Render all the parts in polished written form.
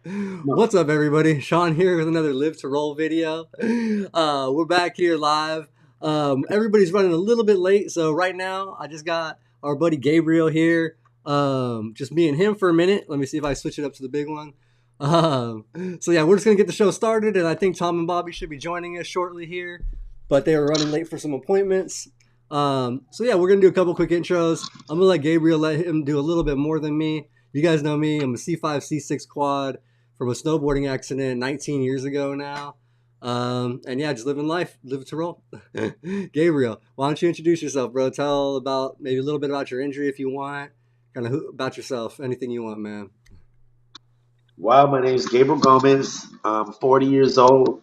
No. What's up, everybody? Shawn here with another Live to Roll video. We're back here live. Everybody's running a little bit late, so right now I just got our buddy Gabriel here. Just me and him for a minute. Let me see if I switch it up to the big one. So yeah, we're just gonna get the show started, and I think Tom and Bobby should be joining us shortly here, but they were running late for some appointments. So yeah, we're gonna do a couple quick intros. I'm gonna let Gabriel let him do a little bit more than me. You guys know me. I'm a C5, C6 quad from a snowboarding accident 19 years ago now. And yeah, just living life, live to roll. Gabriel, why don't you introduce yourself, bro? Tell about maybe a little bit about your injury if you want, kind of about yourself, anything you want, man. Well, my name is Gabriel Gomez. I'm 40 years old.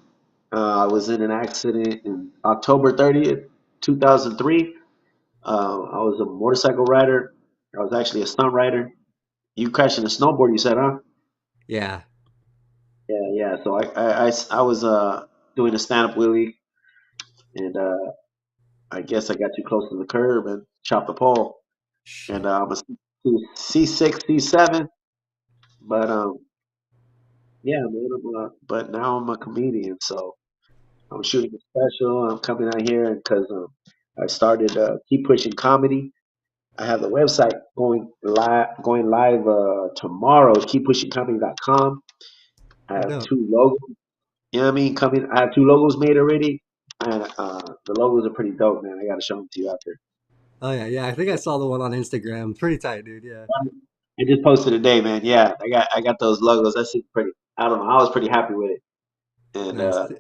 I was in an accident in October 30th, 2003. I was a motorcycle rider. I was actually a stunt rider. You crashed in a snowboard, you said, huh? Yeah. Yeah, yeah. So I was doing a stand-up wheelie, and I guess I got too close to the curb and chopped the pole. And Shit. I'm a C6, C7, but yeah, man. But now I'm a comedian, so. I'm shooting a special. I'm coming out here because I started Keep Pushing Comedy. I have the website going live tomorrow. KeepPushingComedy.com. I Oh, have dope. two logos. You know what I mean? Coming. I have two logos made already, and the logos are pretty dope, man. I got to show them to you after. Oh yeah, yeah. I think I saw the one on Instagram. Pretty tight, dude. Yeah. I just posted today, man. Yeah, I got those logos. That's pretty. I don't know. I was pretty happy with it, and Nice.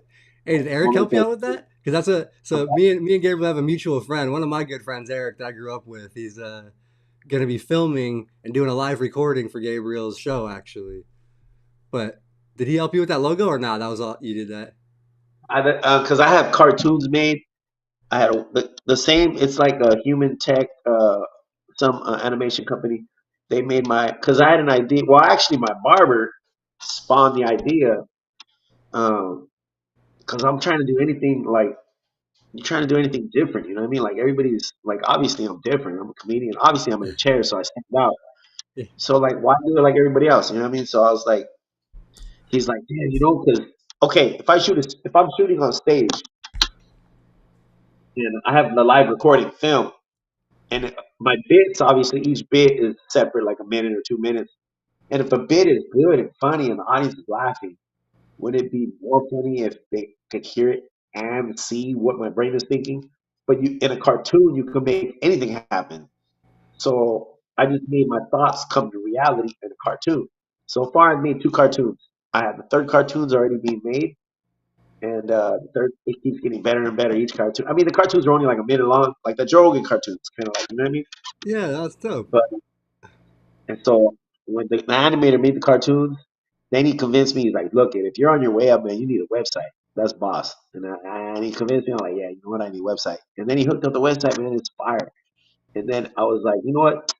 Hey, did Eric only help you thing- out with that? Because that's a so me and Gabriel have a mutual friend. One of my good friends, Eric, that I grew up with. He's gonna be filming and doing a live recording for Gabriel's show, actually. But did he help you with that logo or not? That was all you did that. because I have cartoons made. I had the same. It's like a human tech, some animation company. They made my because I had an idea. Well, actually, my barber spawned the idea. Because I'm trying to do anything like you're trying to do anything different. You know what I mean? Like everybody's like, obviously, I'm different. I'm a comedian. Obviously, I'm in a chair, so I stand out. Yeah. So like, why do it like everybody else? You know what I mean? So I was like, he's like, yeah, because okay, if I'm shooting on stage and I have the live recording film. And my bits, obviously, each bit is separate, like a minute or 2 minutes. And if a bit is good and funny and the audience is laughing, would it be more funny if they could hear it and see what my brain is thinking? But you, in a cartoon, you can make anything happen. So I just made my thoughts come to reality in a cartoon. So far, I've made two cartoons. I have the third cartoon's already being made, and the third it keeps getting better and better each cartoon. I mean, the cartoons are only like a minute long, like the Joe Rogan cartoons, kind of like you know what I mean. Yeah, that's dope. But and so when the animator made the cartoons, then he convinced me. He's like, "Look, if you're on your way up, man, you need a website. That's boss." And he convinced me. I'm like, "Yeah, you know what? I need a website." And then he hooked up the website, man. It's fire. And then I was like, "You know what?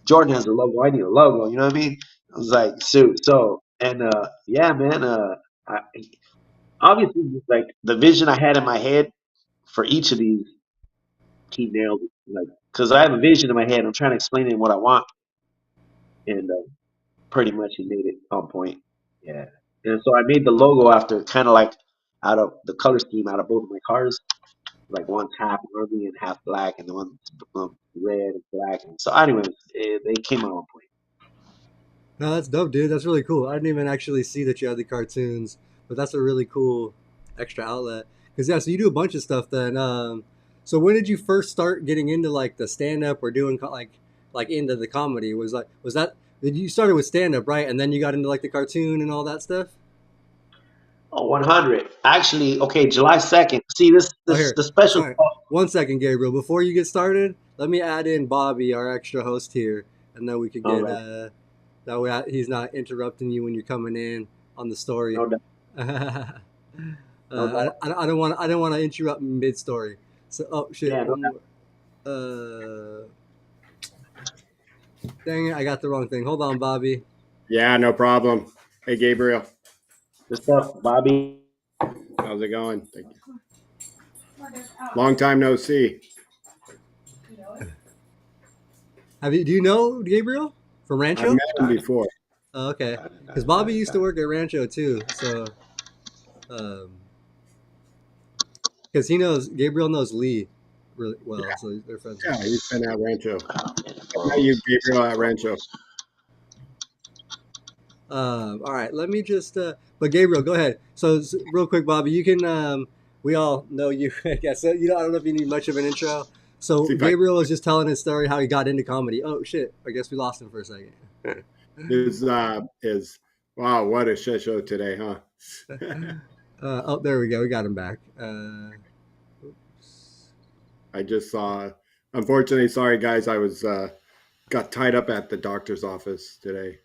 Jordan has a logo. I need a logo. You know what I mean?" I was like, "Shoot." So and yeah, man. I, obviously, like the vision I had in my head for each of these, he nailed it. Like, cause I have a vision in my head. I'm trying to explain it in what I want, and pretty much he made it on point. Yeah. And so I made the logo after kind of like out of the color scheme out of both of my cars. Like one's half army and half black, and the one's red and black. And so, anyways, they came out on point. No, that's dope, dude. That's really cool. I didn't even actually see that you had the cartoons, but that's a really cool extra outlet. Because yeah, so you do a bunch of stuff then. So when did you first start getting into like the stand up or doing like into the comedy? Was that did you started with stand up, right? And then you got into like the cartoon and all that stuff? Oh, 100. Actually, okay, July 2nd. See, Oh, this here. the special. All right. 1 second, Gabriel. Before you get started, let me add in Bobby, our extra host here, and then we could All get right, that way he's not interrupting you when you're coming in on the story. no doubt, no doubt. I don't want I don't want to interrupt mid story. So oh shit, Yeah, no one doubt. more. Dang it, I got the wrong thing. Hold on, Bobby. Yeah, no problem. Hey, Gabriel. Good stuff, Bobby. How's it going? Thank you. Long time no see. Do you know Gabriel from I've Rancho? met him before. Oh, okay. Because Bobby used to work at Rancho too, so because he knows Gabriel knows Lee really well, so they're friends. Yeah, he's been at Rancho. I met Oh, you, Gabriel, at Rancho. All right, let me just. But Gabriel, go ahead. So real quick, Bobby, you can. We all know you. I guess you know. I don't know if you need much of an intro. So See if I Gabriel was just telling his story how he got into comedy. Oh shit! I guess we lost him for a second. is wow, what a shit show today, huh? Oh, there we go. We got him back. Oops. I just saw. Unfortunately, sorry guys, I was got tied up at the doctor's office today.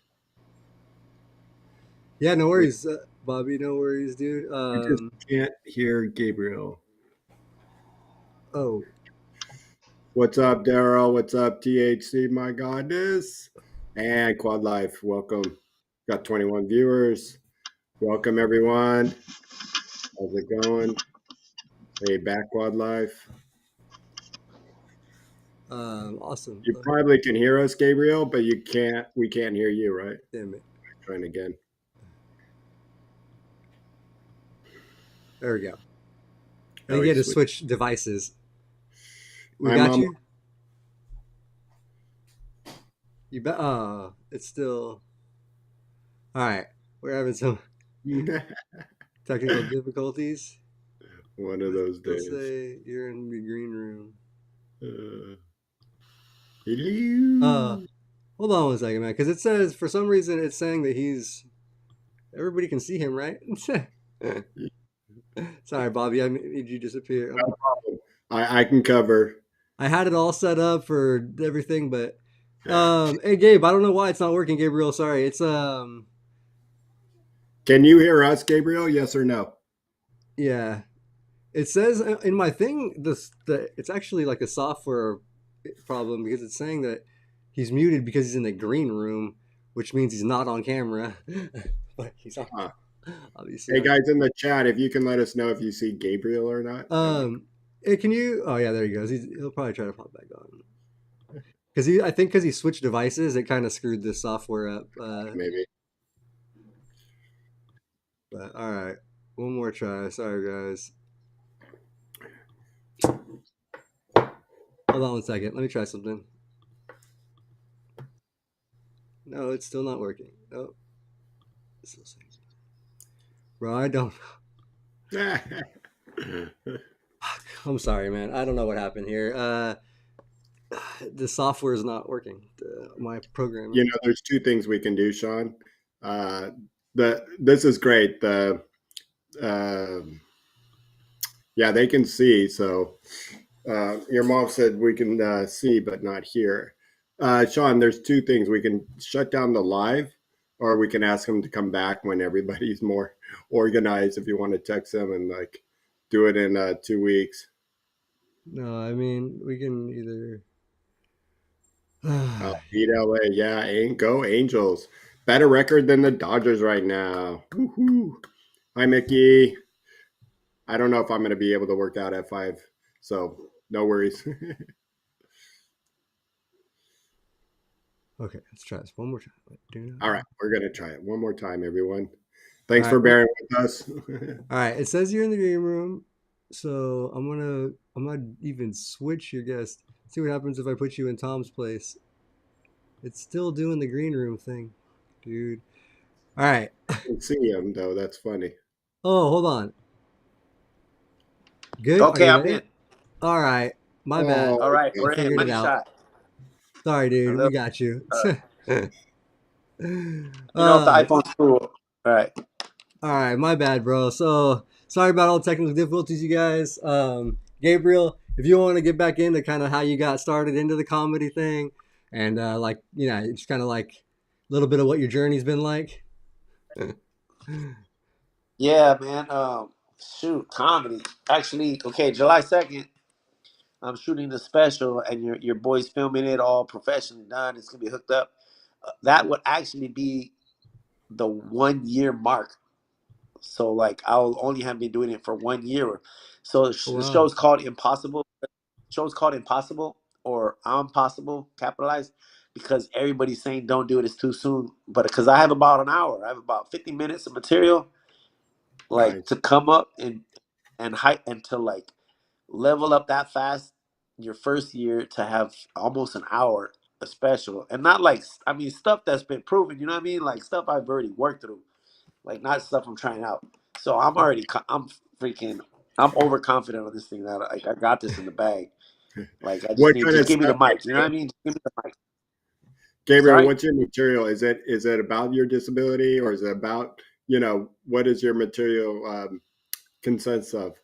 Yeah, no We, worries, Bobby. No worries, dude. we just can't hear Gabriel. Oh, What's up, Daryl? What's up, THC? My goddess, and Quad Life. Welcome. Got 21 viewers. Welcome everyone. How's it going? Hey, back Quad Life. awesome. You probably can hear us, Gabriel, but you can't. We can't hear you, right? Damn it. Trying again. There we go. I Oh, think you had to he's switching. switch devices. We I'm got you. You bet. It's still. All right. We're having some technical difficulties. One of those Let's days. say you're in the green room. Uh, Uh, hello. hold on one second, man, because it says for some reason it's saying that he's. Everybody can see him, right? Sorry, Bobby. I made you disappear. No problem. I can cover. I had it all set up for everything, but hey, Gabe. I don't know why it's not working, Gabriel. Sorry. It's Can you hear us, Gabriel? Yes or no? yeah. It says in my thing it's actually like a software problem because it's saying that he's muted because he's in the green room, which means he's not on camera. But he's on, Huh. obviously Hey on. guys in the chat, if you can let us know if you see Gabriel or not, that'd be Hey, can you? Oh yeah, there he goes. He'll probably try to pop back on because I think because he switched devices, it kind of screwed this software up. maybe. But all right, one more try. Sorry guys. Hold on one second. Let me try something. No, it's still not working. Oh, it's still saying. Bro, I don't. I'm sorry, man. I don't know what happened here. The software is not working. My You programming. know, there's two things we can do, Shawn. This is great. Yeah, they can see. So your mom said we can see but not hear. Shawn, there's two things. We can shut down the live, or we can ask them to come back when everybody's more organized. If you want to text them and like do it in 2 weeks. No, I mean we can either. Beat LA, yeah, ain't go Angels. Better record than the Dodgers right now. Woo-hoo. Hi, Mickey. I don't know if I'm going to be able to work out at 5, so no worries. Okay, let's try this one more time. All right, we're going to try it one more time, everyone. All Thanks right. for bearing with us. All right. It says you're in the green room, so I'm gonna even switch your guest. See what happens if I put you in Tom's place. It's still doing the green room thing, dude. All right. I can see him, though. That's funny. Oh, hold on. Good. Are okay, you I'm in. there? All right. My bad. Oh, All right, I we're in. figured it Money out. shot. Sorry, A dude. We little. got you. You know, if the uh, iPhone's cool. All right. all right. My bad, bro. So sorry about all the technical difficulties, you guys. Gabriel, if you want to get back into kind of how you got started into the comedy thing, and like it's kind of like a little bit of what your journey's been like. Yeah, man. Shoot, comedy. Actually, okay, July 2nd, I'm shooting the special, and your boy's filming it all professionally done. It's gonna be hooked up. That would actually be the 1 year mark. So like I'll only have been doing it for 1 year. So Oh, the wow. show's called Impossible. Show's called Impossible or I'm Possible, capitalized. because everybody's saying don't do it, it's too soon. But because I have about an hour, I have about 50 minutes of material, like Nice. to come up and height and to like level up that fast your first year to have almost an hour a special and not like I mean stuff that's been proven, you know what I mean? Like stuff I've already worked through, like not stuff I'm trying out. So I'm freaking I'm overconfident on this thing that like I got this in the bag. Like I just What need kind of just give me the stuff, mic, you know what I Gabriel? mean? Just give me the mic. Gabriel, Sorry. what's your material? Is it about your disability, or is it about, what is your material consists of?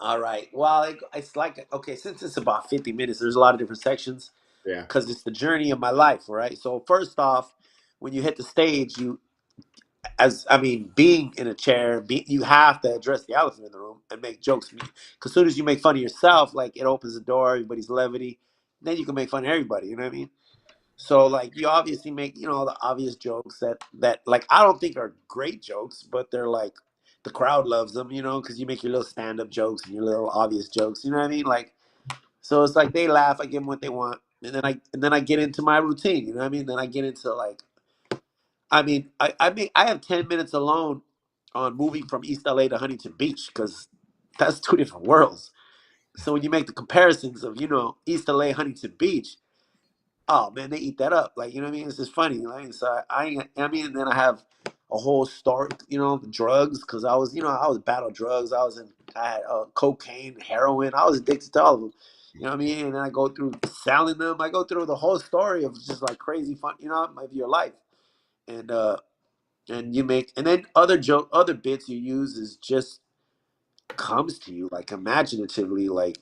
All right. Well, it's like okay, since it's about 50 minutes, there's a lot of different sections Yeah. because it's the journey of my life, right? So first off, when you hit the stage, you as I mean, being in a chair, you have to address the elephant in the room and make jokes. Because as soon as you make fun of yourself, like it opens the door, everybody's levity. Then you can make fun of everybody. You know what I mean? So like you obviously make the obvious jokes that like I don't think are great jokes, but they're like the crowd loves them. Because you make your little stand up jokes and your little obvious jokes. You know what I mean? Like so it's like they laugh, I give them what they want, and then I get into my routine. You know what I mean? Then I get into like I have 10 minutes alone on moving from East LA to Huntington Beach because that's two different worlds. So when you make the comparisons of East LA, Huntington Beach, oh man, they eat that up. Like you know what I mean? It's just funny. Like so I mean, and then I have a whole story. The drugs because I was battle drugs. I had cocaine, heroin. I was addicted to all of them. You know what I mean? And then I go through selling them. I go through the whole story of just like crazy fun. Of your life. And and you make and then other bits you use is just comes to you like imaginatively, like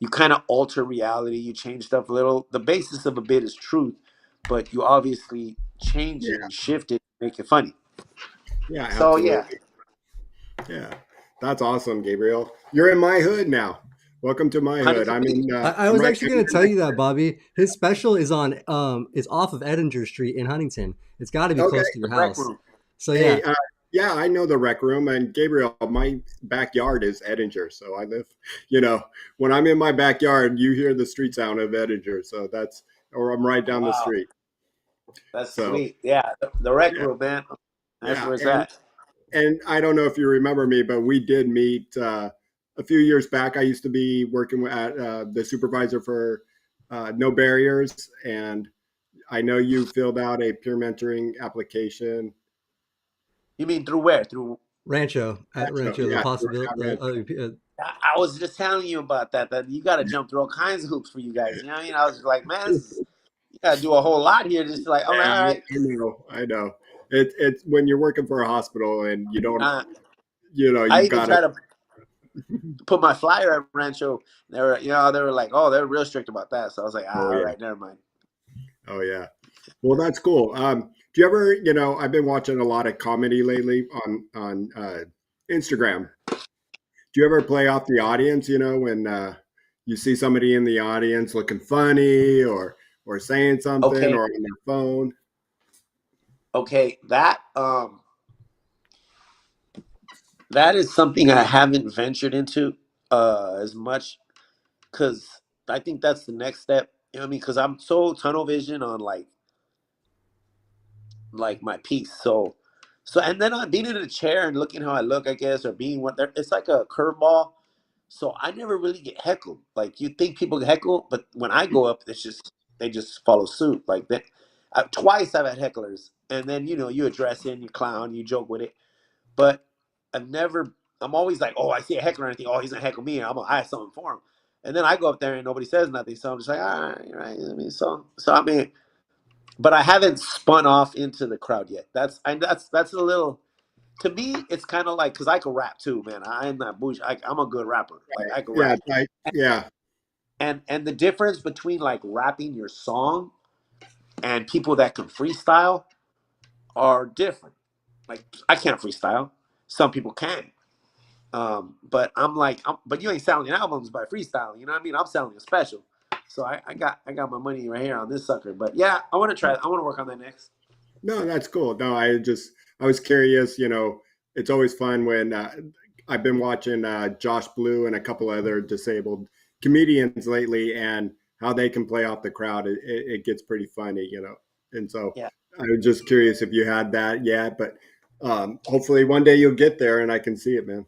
you kind of alter reality, you change stuff a little. The basis of a bit is truth, but you obviously change it Yeah. and shift it, make it funny. Yeah, So yeah. absolutely. Yeah. That's awesome, Gabriel. You're in my hood now. Welcome to my hood. Huntington I'm Beach. in I I'm was right actually going to I'm tell right you that, Bobby. His special is off of Edinger Street in Huntington. It's got to be Okay. close to The your rec house. room. So yeah. Hey, yeah, I know the rec room, and Gabriel, my backyard is Edinger, so I live. You know, when I'm in my backyard, you hear the street sound of Edinger, so or I'm right down the Wow, street. that's So sweet. Yeah, the rec yeah, room, man. That's yeah, where it's at. and I don't know if you remember me, but we did meet a few years back. I used to be working at the supervisor for No Barriers, and I know you filled out a peer mentoring application. You mean through where? Through Rancho at Rancho, Rancho, the yeah, possibility. Rancho. I was just telling you about that. That you got to jump through all kinds of hoops for you guys. You know what I mean? I was like, man, you got to do a whole lot here. Just like, I'm like, Yeah, all right, I know, I know. It's when you're working for a hospital and you don't, uh, I you've even got to. tried to put my flyer at Rancho. They were like, oh, they're real strict about that. So I was like, Oh all yeah, right, never mind. oh yeah. Well, that's cool. Do you ever, I've been watching a lot of comedy lately on Instagram. Do you ever play off the audience? When you see somebody in the audience looking funny or saying something Okay, or on their phone. okay, that is something I haven't ventured into as much because I think that's the next step. You know what I mean? Because I'm so tunnel vision on like my piece. So and then being in a chair and looking how I look, I guess, or being what there, it's like a curveball. So I never really get heckled. Like you think people get heckled, but when I go up, they just follow suit. Like that. Twice I've had hecklers, and then you address it, and you clown, you joke with it. But I've never. I'm always like, oh, I see a heckler, and I think, oh, he's gonna heckle me, and I have something for him. And then I go up there and nobody says nothing, so I'm just like, all right, right. I mean, so I mean, but I haven't spun off into the crowd yet. That's a little. To me, it's kind of like because I can rap too, man. I'm not bullshit. I'm a good rapper. Like I can Yeah, rap, yeah, and the difference between like rapping your song and people that can freestyle are different. Like I can't freestyle. Some people can. But I'm like, but you ain't selling albums by freestyling. You know what I mean? I'm selling a special. So I got my money right here on this sucker. But yeah, I want to try. I want to work on that next. No, that's cool. No, I was curious. It's always fun when I've been watching Josh Blue and a couple other disabled comedians lately, and how they can play off the crowd, it gets pretty funny, you know. And so Yeah, I was just curious if you had that yet, but hopefully one day you'll get there and I can see it, man.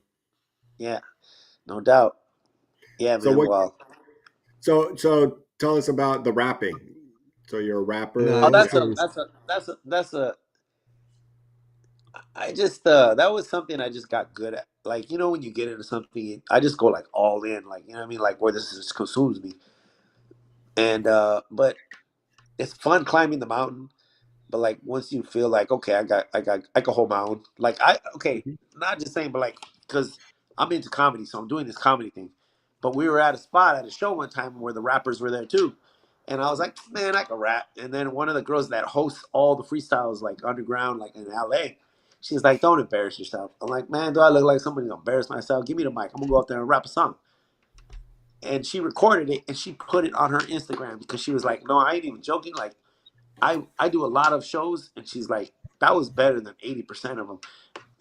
yeah, no doubt. Yeah, So man. what? Well, So tell us about the rapping. So you're a oh, rapper. Nice. that's a. I just that was something I just got good at. Like, when you get into something, I just go like all in. Like, you know what I mean? Like, where this just consumes me. And but it's fun climbing the mountain. But like once you feel like, okay, I can hold my own. Like, okay, Mhm. not just saying, but like, because I'm into comedy, so I'm doing this comedy thing. But we were at a spot at a show one time where the rappers were there too, and I was like, man, I can rap. And then one of the girls that hosts all the freestyles like underground, like in LA, she's like, don't embarrass yourself. I'm like, man, do I look like somebody gonna embarrass myself? Give me the mic. I'm gonna go up there and rap a song. And she recorded it and she put it on her Instagram because she was like, no, I ain't even joking. Like, I do a lot of shows, and she's like, that was better than 80% of them.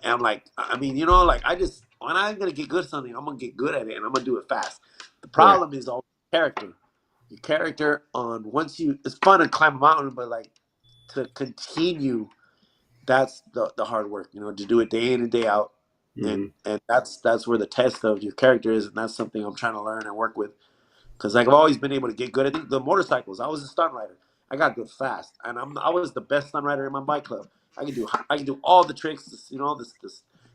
And I'm like, I mean, like I just when I'm gonna get good at something, I'm gonna get good at it, and I'm gonna do it fast. The Right. problem is all character. Your character on once you, it's fun to climb a mountain, but like to continue, that's the hard work. To do it day in and day out, and Hmm. and that's where the test of your character is, and that's something I'm trying to learn and work with. Because like I've always been able to get good. I think the motorcycles. I was a stunt rider. I got good fast, and I was the best stunt rider in my bike club. I can do all the tricks. This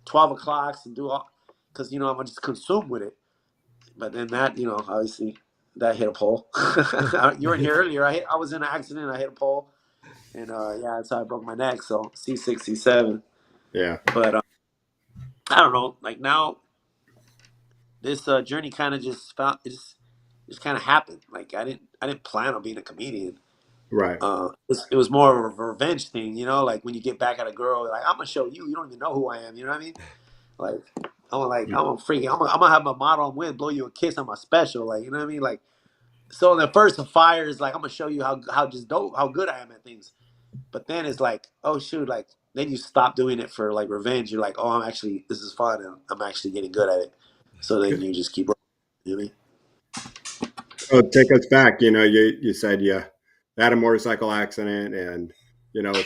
12 o'clocks and do all because I'm just consumed with it. But then that obviously that hit a pole. You were in here earlier. I was in an accident. I hit a pole, and yeah, that's how I broke my neck. So C6, C7. Yeah. But I don't know. Like now, this journey kind of just found it just kind of happened. Like I didn't plan on being a comedian. Right. It was more of a revenge thing, like when you get back at a girl, like I'm gonna show you. You don't even know who I am. You know what I mean? Like I'm a freaking. I'm gonna have my model I'm with blow you a kiss on my special. Like you know what I mean? Like so the first fire is like I'm gonna show you how just dope how good I am at things. But then it's like oh shoot like then you stop doing it for like revenge. You're like oh this is fun and I'm actually getting good at it. So then you just keep. You know what I mean? So take us back. You said you had a motorcycle accident, and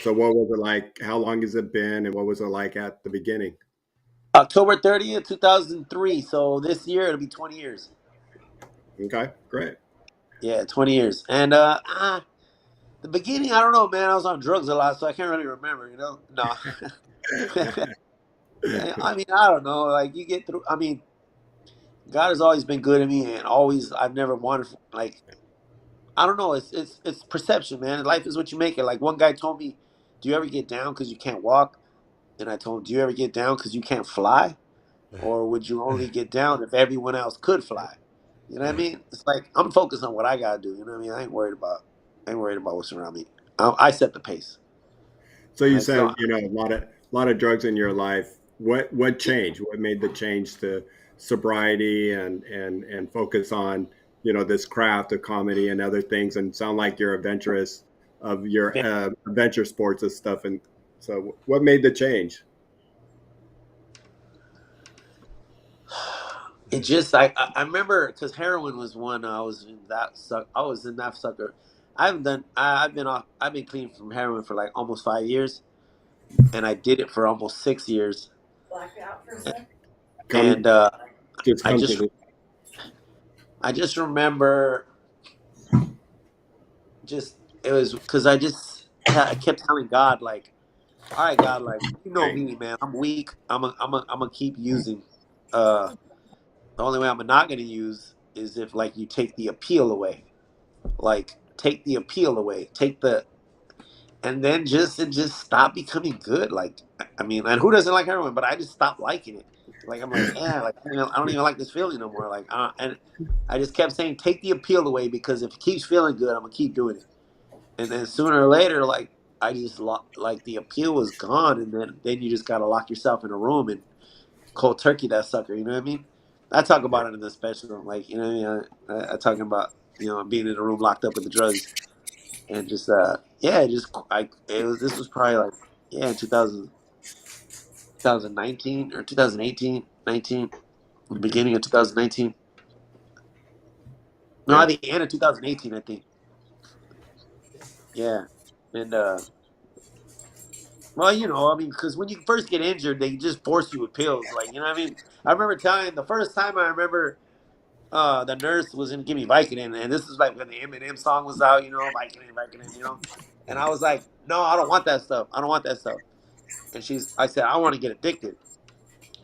so what was it like? How long has it been, and what was it like at the beginning? October 30th, 2003. So this year it'll be 20 years. Okay, great. Yeah, 20 years. And the beginning, I don't know, man. I was on drugs a lot, so I can't really remember. No. I mean, I don't know. Like you get through. I mean, God has always been good to me, and always I've never wanted like I don't know. It's perception, man. Life is what you make it. Like one guy told me, "Do you ever get down because you can't walk?" And I told him, "Do you ever get down because you can't fly?" Or would you only get down if everyone else could fly? You know what I mean? It's like I'm focused on what I gotta do. You know what I mean? I ain't worried about what's around me. I set the pace. So you Like said so, a lot of drugs in your life. What changed? What made the change to sobriety and focus on this craft of comedy and other things, and sound like you're adventurous of your yeah. adventure sports and stuff. And so, what made the change? It just I remember because heroin was one I was in I was in that sucker. I haven't done. I've been clean from heroin for like almost 5 years, and I did it for almost 6 years. Come, And just I come to just the I just remember just it was because I kept telling God like, all right, God, like you know thing. me, man. I'm weak. I'm gonna keep using. Uh, the only way I'm not gonna use is if like you take the appeal away. Like take the appeal away. Take the and then just stop becoming good. Like I mean, and who doesn't like heroin? But I just stopped liking it. Like I'm like, yeah, like I don't even like this feeling no more. Like and I just kept saying, take the appeal away because if it keeps feeling good, I'm gonna keep doing it. And then sooner or later, like I just like the appeal was gone, and then you just gotta lock yourself in a room and cold turkey that sucker. You know what I mean? I talk about it in the special, like you know what I mean. I talking about being in a room locked up with the drugs and just yeah, just it was this was probably like yeah 2019 or 2018, 19, the beginning of 2019. No, Yeah. at the end of 2018, I think. Yeah, and well, I mean, because when you first get injured, they just force you with pills. Like, I mean, I remember telling the first time I remember the nurse was gonna give me Vicodin, and this is like when the Eminem song was out, Vicodin, Vicodin. And I was like, no, I don't want that stuff. I don't want that stuff. And I said, I want to get addicted.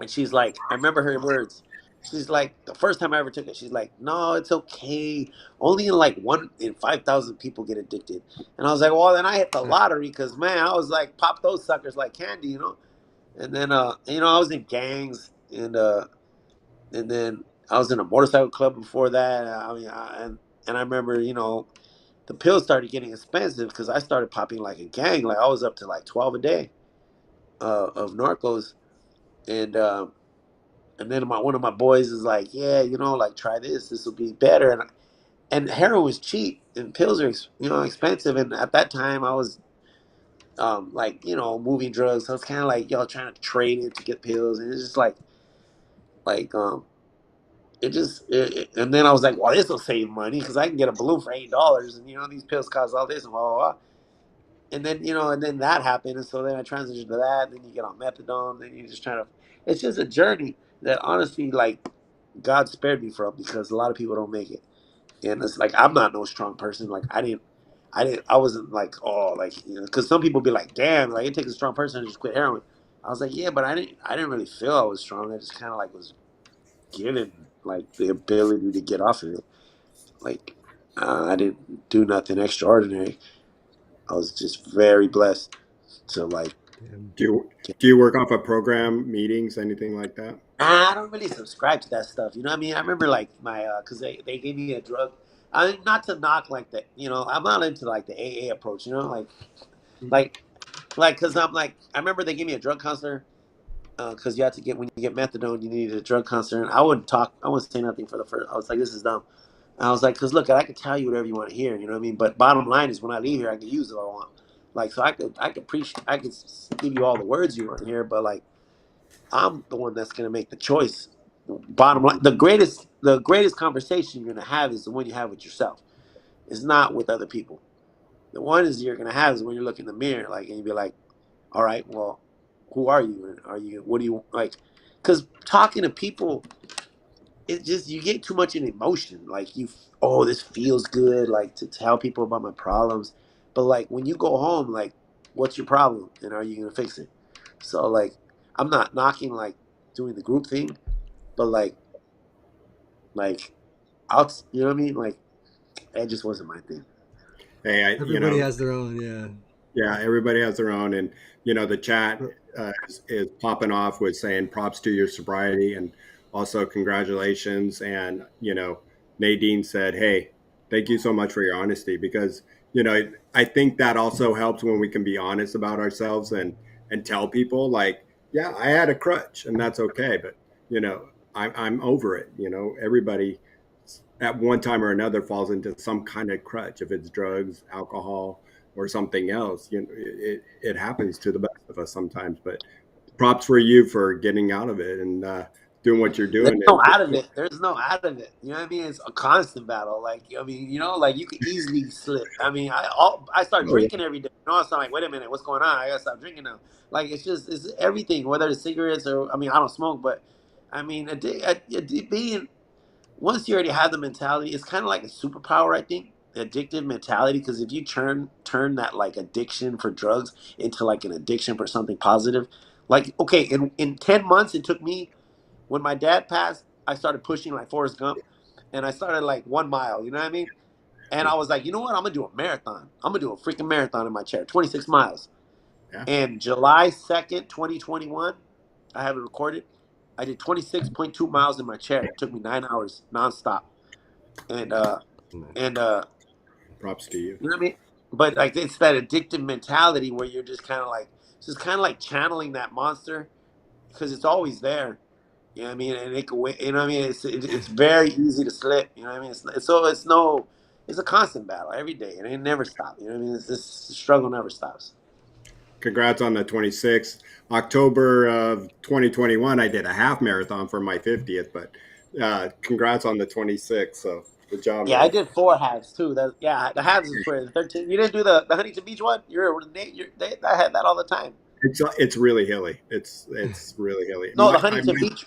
And she's like, I remember her words. She's like, the first time I ever took it, she's like, no, it's okay. Only in like 1 in 5,000 people get addicted. And I was like, well, then I hit the lottery because man, I was like, pop those suckers like candy. And then, I was in gangs and then I was in a motorcycle club before that. I mean, and I remember, the pills started getting expensive because I started popping like a gang. Like I was up to like 12 a day of narcos, and then one of my boys is like, yeah, like try this. This will be better. And heroin was cheap, and pills are expensive. And at that time, I was like moving drugs. So it's kind of like y'all trying to trade it to get pills, and it's just like and then I was like, well, this will save money because I can get a balloon for $8, and these pills cost all this and blah blah blah. And then and then that happened, and so then I transitioned to that. Then you get on methadone, then you just trying to. It's just a journey that honestly, like, God spared me from because a lot of people don't make it, and it's like I'm not no strong person. Like I wasn't like like because some people be like, damn, like it takes a strong person to just quit heroin. I was like, yeah, but I didn't really feel I was strong. I just kind of like was given like the ability to get off of it. Like I didn't do nothing extraordinary. I was just very blessed to like Damn. Do you get. do you work off of program meetings, anything like that? I don't really subscribe to that stuff. You know what I mean? I remember like my because they gave me a drug. I mean, not to knock like that. I'm not into like the AA approach. Like because I'm like I remember they gave me a drug counselor because you have to get when you get methadone you need a drug counselor. And I wouldn't talk. I wouldn't say nothing for the first. I was like, this is dumb. And I was like, because look, I can tell you whatever you want to hear. You know what I mean? But bottom line is, when I leave here, I can use it all I want. Like, so I could preach, I could give you all the words you want to hear, but like, I'm the one that's gonna make the choice. Bottom line, the greatest conversation you're gonna have is the one you have with yourself. It's not with other people. The one is you're gonna have is when you look in the mirror, like, and you be like, all right, well, who are you? And what do you like? Because talking to people, it just you get too much in emotion. Like oh, this feels good. Like to tell people about my problems, but like when you go home, like, what's your problem, and are you gonna fix it? So like, I'm not knocking like doing the group thing, but like you know what I mean? Like it just wasn't my thing. Hey, Everybody has their own, yeah. yeah, everybody has their own, and the chat is popping off with saying props to your sobriety and also congratulations. And Nadine said, "Hey, thank you so much for your honesty," because I think that also helps when we can be honest about ourselves and tell people like, yeah, I had a crutch, and that's okay, but I'm over it. Everybody at one time or another falls into some kind of crutch, if it's drugs, alcohol, or something else. It happens to the best of us sometimes. But props for you for getting out of it and doing what you're There's doing. no And out of it. There's no out of it. You know what I mean? It's a constant battle. Like I mean, like you could easily slip. I mean, I start oh drinking yeah, every day. So I'm like, wait a minute, what's going on? I gotta stop drinking now. Like it's everything. Whether it's cigarettes or I mean, I don't smoke, but I mean, being once you already have the mentality, it's kind of like a superpower. I think the addictive mentality, because if you turn that like addiction for drugs into like an addiction for something positive, like okay, in 10 months it took me when my dad passed, I started pushing like Forrest Gump, and I started like 1 mile. You know what I mean? And I was like, you know what? I'm gonna do a marathon. I'm gonna do a freaking marathon in my chair, 26 miles. yeah. And July 2nd, 2021, I have it recorded. I did 26.2 miles in my chair. It took me 9 hours nonstop. And Props to you. you know what I mean? But like it's that addictive mentality where you're just kind of like channeling that monster because it's always there. You know what I mean? And it could win. You know what I mean? It's very easy to slip. You know what I mean? It's a constant battle every day, and it never stops. You know what I mean? It's this struggle never stops. Congrats on the 26th. October of 2021, I did a half marathon for my 50th, but congrats on the 26th. So Good job, Yeah, I man. did 4 halves too. The halves is for the 13. You didn't do the Huntington Beach one. I had that all the time. It's really hilly. It's really hilly. No, the Huntington Beach.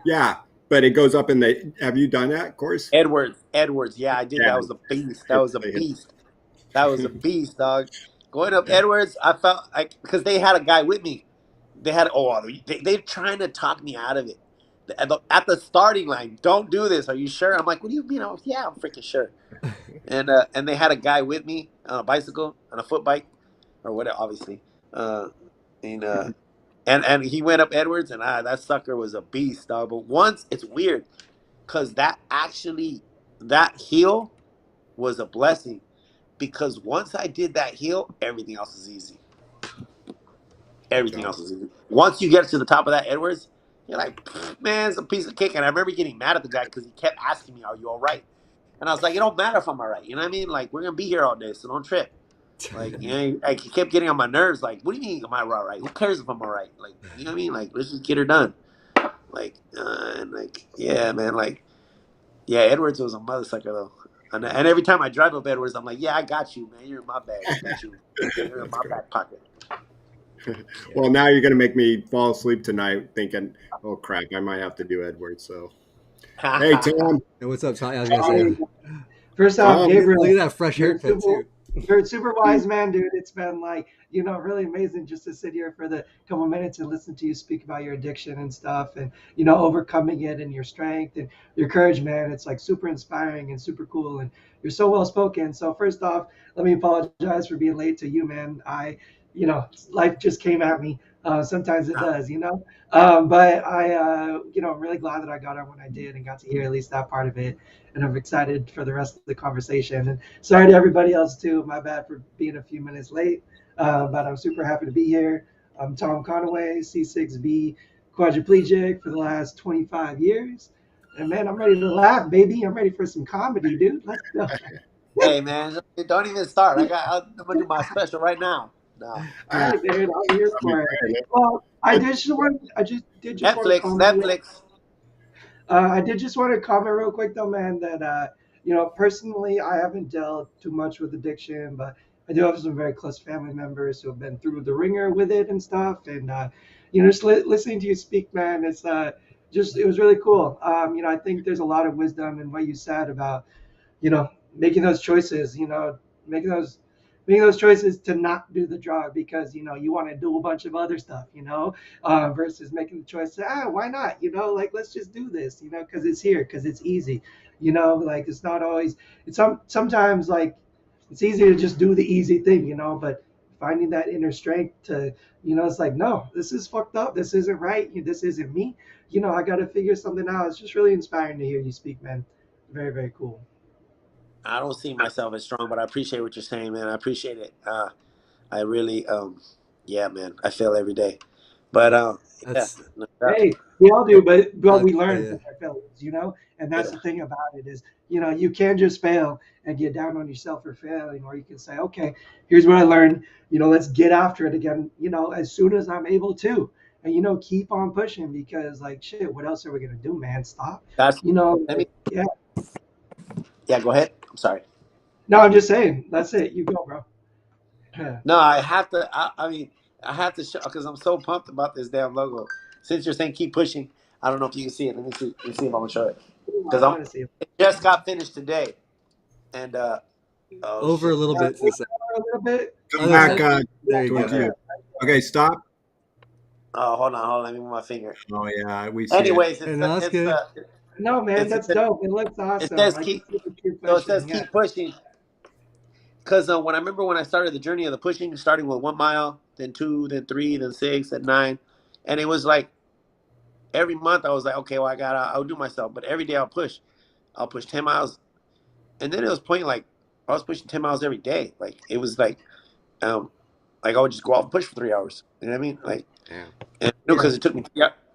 Yeah, but it goes up in the. Have you done that course? Edwards. Yeah, I did. Yeah, That was a beast. That it's was a really beast. That was a hilly. beast, dog. Going up Edwards, I felt like because they had a guy with me. They're trying to talk me out of it. At the starting line, don't do this. Are you sure? I'm like, what do you mean? Yeah, I'm freaking sure. And they had a guy with me on a bicycle, on a foot bike, or whatever, obviously. Uh, and and he went up Edwards, and that sucker was a beast, dog. But once it's weird, cause that hill was a blessing, because once I did that hill, everything else is easy. Everything No. else is easy. Once you get to the top of that Edwards, you're like, man, it's a piece of cake. And I remember getting mad at the guy because he kept asking me, "Are you all right?" And I was like, "It don't matter if I'm all right. You know what I mean? Like, we're gonna be here all day, so don't trip." Like, he kept getting on my nerves. Like, what do you mean, am I all right? Who cares if I'm all right? Like, you know what I mean? Like, let's just get her done. Like, and like, yeah, man. Like, yeah, Edwards was a mother sucker though. And every time I drive up Edwards, I'm like, yeah, I got you, man. You're in my bag. I got you. You're in That's my great. back pocket. Well, now you're going to make me fall asleep tonight thinking, oh, crap, I might have to do Edwards. So, hey, Tom. Hey, what's up, Ty? I was gonna say, Hey, first off, Tom. look at Gabriel, that fresh you're a haircut super, too. you're a super wise man, dude. It's been like, really amazing just to sit here for the couple minutes and listen to you speak about your addiction and stuff and, overcoming it and your strength and your courage, man. It's like super inspiring and super cool. And you're so well spoken. So first off, let me apologize for being late to you, man. Life just came at me. Sometimes it does, but I'm really glad that I got on when I did and got to hear at least that part of it, and I'm excited for the rest of the conversation. And sorry to everybody else too. My bad for being a few minutes late, but I'm super happy to be here. I'm Tom Conaway, C6B quadriplegic for the last 25 years. And man, I'm ready to laugh, baby. I'm ready for some comedy, dude. Let's go. Hey, man, don't even start. I'm gonna do my special right now. No, All right, dude. I'm here for it. Well, I just did just want to comment. Netflix. I did just want to comment real quick though, man, that personally, I haven't dealt too much with addiction, but I do have some very close family members who have been through the ringer with it and stuff. And just listening to you speak, man, it's just it was really cool. I think there's a lot of wisdom in what you said about making those choices, making those making those choices to not do the drug because you want to do a bunch of other stuff, versus making the choice to why not, like let's just do this, because it's here, because it's easy, like it's not always sometimes like it's easy to just do the easy thing, but finding that inner strength to it's like no, this is fucked up, this isn't right, this isn't me, I got to figure something out. It's just really inspiring to hear you speak, man. Very, very cool. I don't see myself as strong, but I appreciate what you're saying, man. I appreciate it. I really, yeah, man. I fail every day, but yeah, That's no doubt. Hey, we all do, but we learn yeah. from our failures, and that's Yeah, the thing about it is, you can just fail and get down on yourself for failing, or you can say, okay, here's what I learned, let's get after it again, as soon as I'm able to, and keep on pushing because like shit, what else are we gonna do, man? Stop, that's. Let me. yeah. Yeah, go ahead. I'm sorry. No, I'm just saying, that's it. You go, bro. No, I have to. I mean, I have to show because I'm so pumped about this damn logo. Since you're saying keep pushing, I don't know if you can see it. Let me see. Let me see if I'm gonna show it. I Because want to see it. it just got finished today, and oh Over a shit. little bit to the side. A little bit. Come Other back side. There you towards go. you. Okay, stop. Oh, hold on. Let me move my finger. Oh, yeah, we see it. Anyways, And that's good. No, man, it's that's dope. It looks it awesome. says I can keep. see the keep So it says pushing. Yeah. keep pushing. Because when I remember when I started the journey of the pushing, starting with 1 mile, then 2, then 3, then 6, then 9, and it was like every month I was like, okay, well I'll do myself, but every day I'll push 10 miles, and then it was point like I was pushing 10 miles every day, like it was um like I would just go out and push for 3 hours, you know what I mean, like, Yeah. and Yeah. because it took me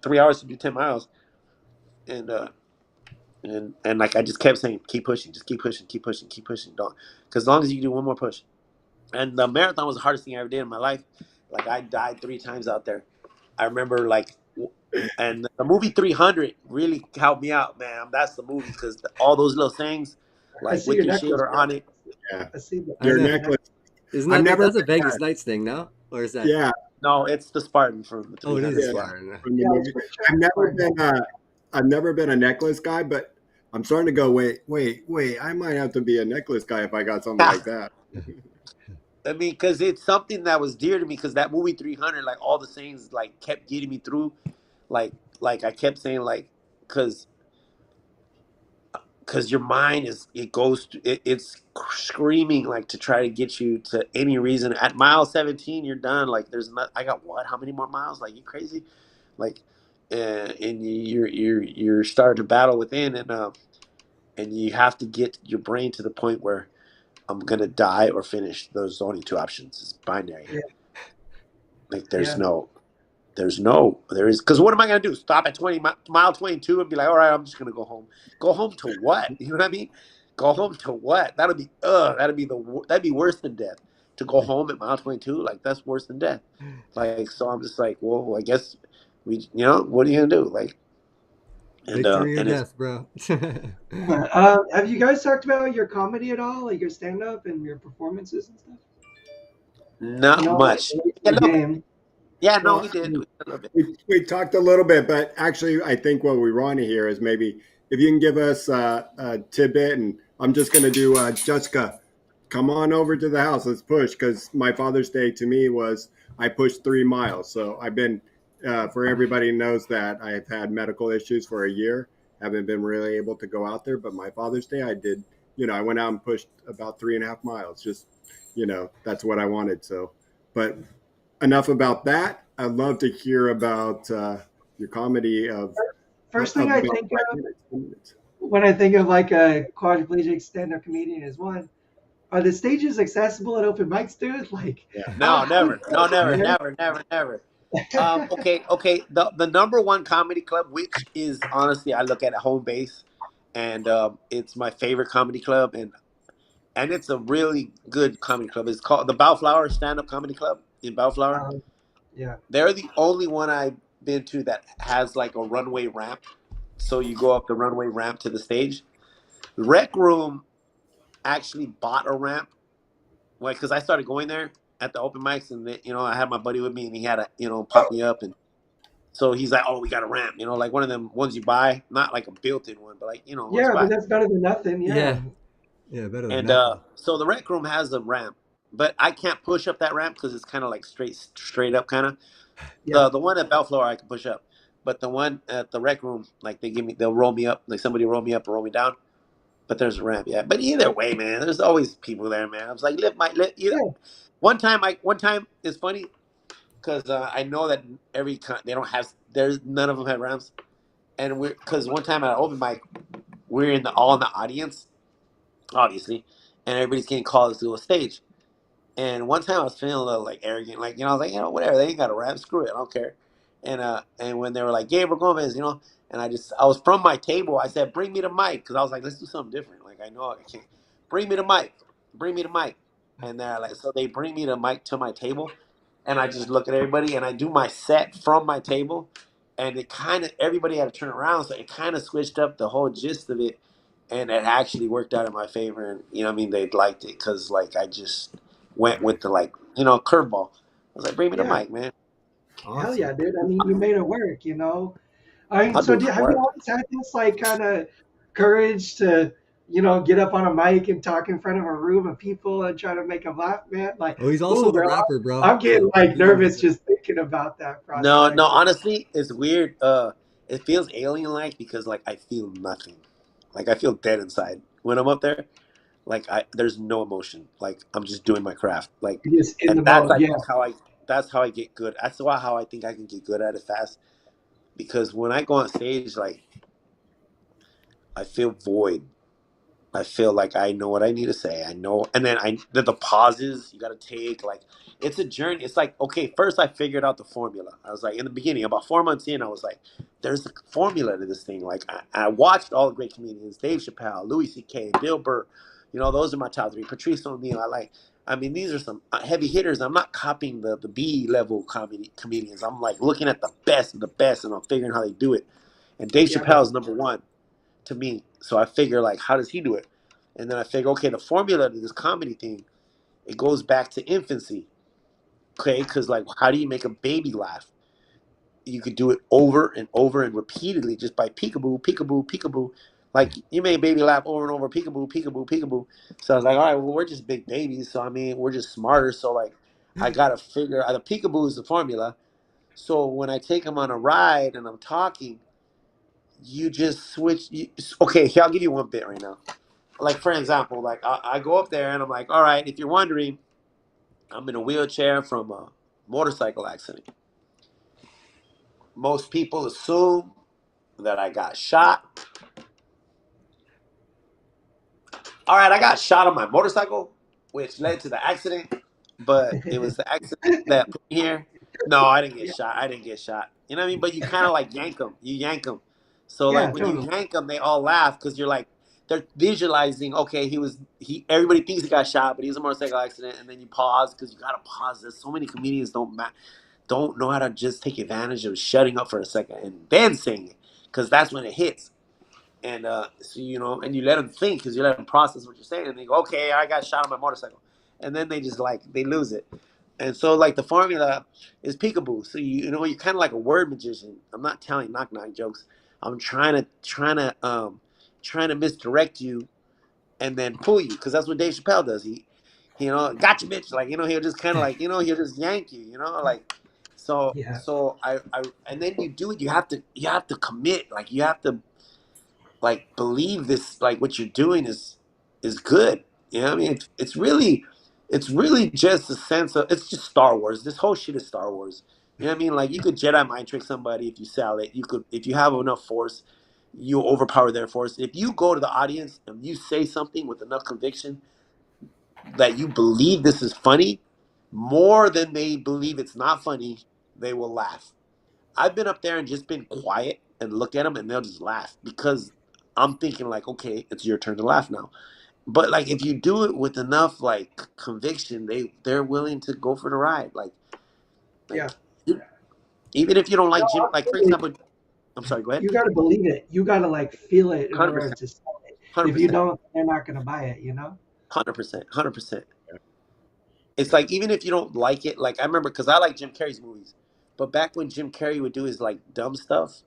3 hours to do 10 miles, and and like I just kept saying keep pushing, just keep pushing, don't, because as long as you do one more push. And the marathon was the hardest thing I ever did in my life. Like I died 3 times out there. I remember like And the movie 300 really helped me out, man. That's the movie because all those little things, I like see with your your necklace, shoulder bro. on it. Yeah, I see that. I your know. Your necklace. necklace. Isn't I've that never that's a been, Vegas Nights thing, no? Or is that? yeah, No, it's the Spartan from the Oh, it is a 300. yeah, Yeah. Spartan. from the Yeah, it's movie. pretty I've never sure. been I've never been a necklace guy, but I'm starting to go, wait, I might have to be a necklace guy if I got something like that. I mean, because it's something that was dear to me. Because that movie 300, like all the sayings, like kept getting me through. Like, like I kept saying, like, because your mind is it goes it's screaming like to try to get you to any reason. At mile 17, you're done. Like, there's not. I got what? How many more miles? Like, you crazy? Like, and you're starting to battle within, and you have to get your brain to the point where I'm gonna die or finish. Those only two options. It's binary. Yeah, Like, yeah, there is, because what am I gonna do? Stop at mile 22 and be like, all right, I'm just gonna go home. Go home to what? You know what I mean? Go home to what? That'd be worse than death. To go home at mile 22, like, that's worse than death. Like, so I'm just like, well, I guess what are you gonna do? Like, Victory or and it's death, bro. have you guys talked about your comedy at all, like your stand-up and your performances and stuff? not Like much. late in Yeah, the a little bit. game. Yeah, no, Well, we did. We did a little bit. we talked a little bit, but actually, I think what we want to hear is maybe if you can give us a tidbit, and I'm just going to do Jessica, come on over to the house. Let's push because my Father's Day to me was I pushed 3 miles. So I've been, for everybody who knows that I've had medical issues for a year, haven't been really able to go out there. But my Father's Day, I did, I went out and pushed about 3.5 miles. Just, that's what I wanted. So, but enough about that. I'd love to hear about your comedy First thing of I about think 5 minutes. 10 minutes. when I think of like a quadriplegic stand-up comedian is one, are the stages accessible at open mics, dude? Like, Yeah. No, how never. No, never, man? never, never, never. Okay. The number one comedy club, which is honestly, I look at home base, and it's my favorite comedy club, and it's a really good comedy club. It's called the Bellflower Stand Up Comedy Club in Bellflower. um, yeah. They're the only one I've been to that has like a runway ramp, so you go up the runway ramp to the stage. The Rec Room actually bought a ramp, like, because I started going there at the open mics, and I had my buddy with me, and he had to pop me up, and so he's like, "Oh, we got a ramp, like one of them ones you buy, not like a built-in one, but like ones you Yeah, but buy." that's better than nothing. Yeah. Yeah. Yeah, better than And nothing. so the rec room has a ramp, but I can't push up that ramp because it's kind of like straight up kind of. Yeah. The one at Bellflower I can push up, but the one at the rec room, like they'll roll me up, like somebody roll me up or roll me down. But there's a ramp, yeah. But either way, man, there's always people there, man. I was like, lift. Yeah. One time it's funny because I know that they don't have, there's none of them have ramps, and because one time at open mic we're all in the audience, obviously, and everybody's getting called to a stage. And one time I was feeling a little like arrogant, like I was like, whatever, they ain't got a rap, screw it, I don't care. And when they were like Gabriel Gomez, and I was from my table, I said, bring me the mic, because I was like, let's do something different. Like, I know I can't. Bring me the mic, bring me the mic. And they're like, so they bring me the mic to my table, and I just look at everybody and I do my set from my table, and it kind of everybody had to turn around, so it kind of switched up the whole gist of it, and it actually worked out in my favor. And what I mean, they liked it because like I just went with the like curveball. I was like, bring me the Yeah. mic, man. Hell Awesome. yeah, dude. I mean, you made it work. I mean, I'll so do some have you work. always had this like kind of courage to, get up on a mic and talk in front of a room of people and try to make them laugh, man? Like, Oh, he's also ooh, a bro, rapper, bro. I'm getting So like he already has nervous it. just thinking about that No, no, prospect. honestly, it's weird. It feels alien like because like I feel nothing. Like I feel dead inside when I'm up there. Like there's no emotion. Like I'm just doing my craft. Like, You're just in and the mode. Yeah. that's how I get good. That's why how I think I can get good at it fast. Because when I go on stage, like I feel void. I feel like I know what I need to say. I know, and then the pauses you got to take. Like, it's a journey. It's like, okay, first I figured out the formula. I was like, in the beginning, about 4 months in, I was like, there's a formula to this thing. Like, I watched all the great comedians: Dave Chappelle, Louis C.K., Bill Burr. Those are my top three. Patrice O'Neill. I like. I mean, these are some heavy hitters. I'm not copying the B level comedians. I'm like looking at the best of the best, and I'm figuring how they do it. And Dave Yeah, Chappelle is number one to me. So I figure like, how does he do it? And then I figure, okay, the formula to this comedy thing, it goes back to infancy. Okay, because like, how do you make a baby laugh? You could do it over and over and repeatedly just by peekaboo, peekaboo, peekaboo. Like you made baby laugh over and over, peekaboo, peekaboo, peekaboo. So I was like, all right, well, we're just big babies. So I mean, we're just smarter. So like, I gotta figure the peekaboo is the formula. So when I take them on a ride and I'm talking, you just switch. Okay, here I'll give you one bit right now. Like for example, like I go up there and I'm like, all right, if you're wondering, I'm in a wheelchair from a motorcycle accident. Most people assume that I got shot. All right, I got shot on my motorcycle, which led to the accident. But it was the accident that put me here. No, I didn't get yeah, shot. I didn't get shot. You know what I mean? But you kind of like yank them. You yank them. So like yeah, when you totally. yank them, they all laugh because you're like they're visualizing. Okay, he. Everybody thinks he got shot, but he was a motorcycle accident. And then you pause because you gotta pause. There's so many comedians don't know how to just take advantage of shutting up for a second and then saying it because that's when it hits. And so and you let them think because you let them process what you're saying, and they go, "Okay, I got shot on my motorcycle," and then they just like they lose it. And so like the formula is peekaboo. So you're kind of like a word magician. I'm not telling knock knock jokes. I'm trying to misdirect you and then pull you because that's what Dave Chappelle does. He gotcha bitch, like he'll just kind of like he'll just yank you, like so Yeah, so I and then you do it. You have to commit, like you have to like believe this, like what you're doing is good. I mean, it's really just a sense of it's just Star Wars. This whole shit is Star Wars. You know what I mean? Like you could Jedi mind trick somebody if you sell it. You could if you have enough force, you overpower their force. If you go to the audience and you say something with enough conviction that you believe this is funny, more than they believe it's not funny, they will laugh. I've been up there and just been quiet and look at them and they'll just laugh because I'm thinking like, okay, it's your turn to laugh now. But like if you do it with enough like conviction, they're willing to go for the ride. yeah. Like even if you don't No, like Jim, like for absolutely. example, I'm sorry, go ahead. You got to believe it. You got to like feel it in Hundred order percent, to sell it. hundred If you percent, don't, they're not gonna buy it. You know? 100%, 100%. It's Yeah. like even if you don't like it, like I remember because I like Jim Carrey's movies, but back when Jim Carrey would do his like dumb stuff,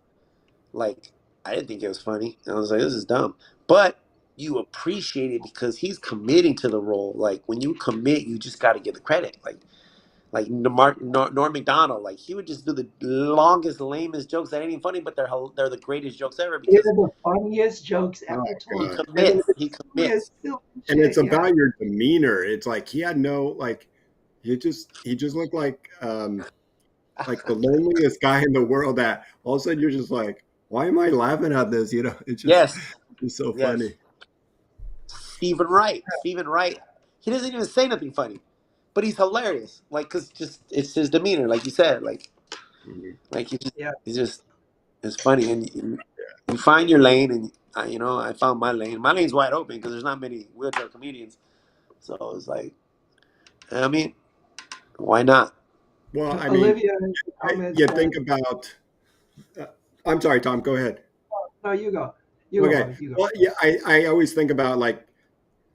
like I didn't think it was funny. I was like, this is dumb. But you appreciate it because he's committing to the role. Like when you commit, you just got to give the credit. Like Norm Macdonald, like he would just do the longest, lamest jokes that ain't even funny, but they're the greatest jokes ever They're because the funniest jokes Oh ever he told, god. and they're commits. the He silliest, commits. silly And it's shit. Yeah, about your demeanor. It's like he had no like he just looked like the loneliest guy in the world that all of a sudden you're just like, why am I laughing at this? Yes, It's so yes. funny. Stephen Wright. Stephen Wright. He doesn't even say nothing funny, but he's hilarious. Like, cause just it's his demeanor, like you said. Mhm. Like yeah. he's just it's funny, and you find your lane, and I found my lane. My lane's wide open because there's not many wheelchair comedians. So it's like, I mean, why not? Well, I mean, Olivia comments you that. think about. Uh, I'm sorry, Tom. Go ahead. No, you go. You go, Okay. buddy. You go. Well, yeah, I always think about like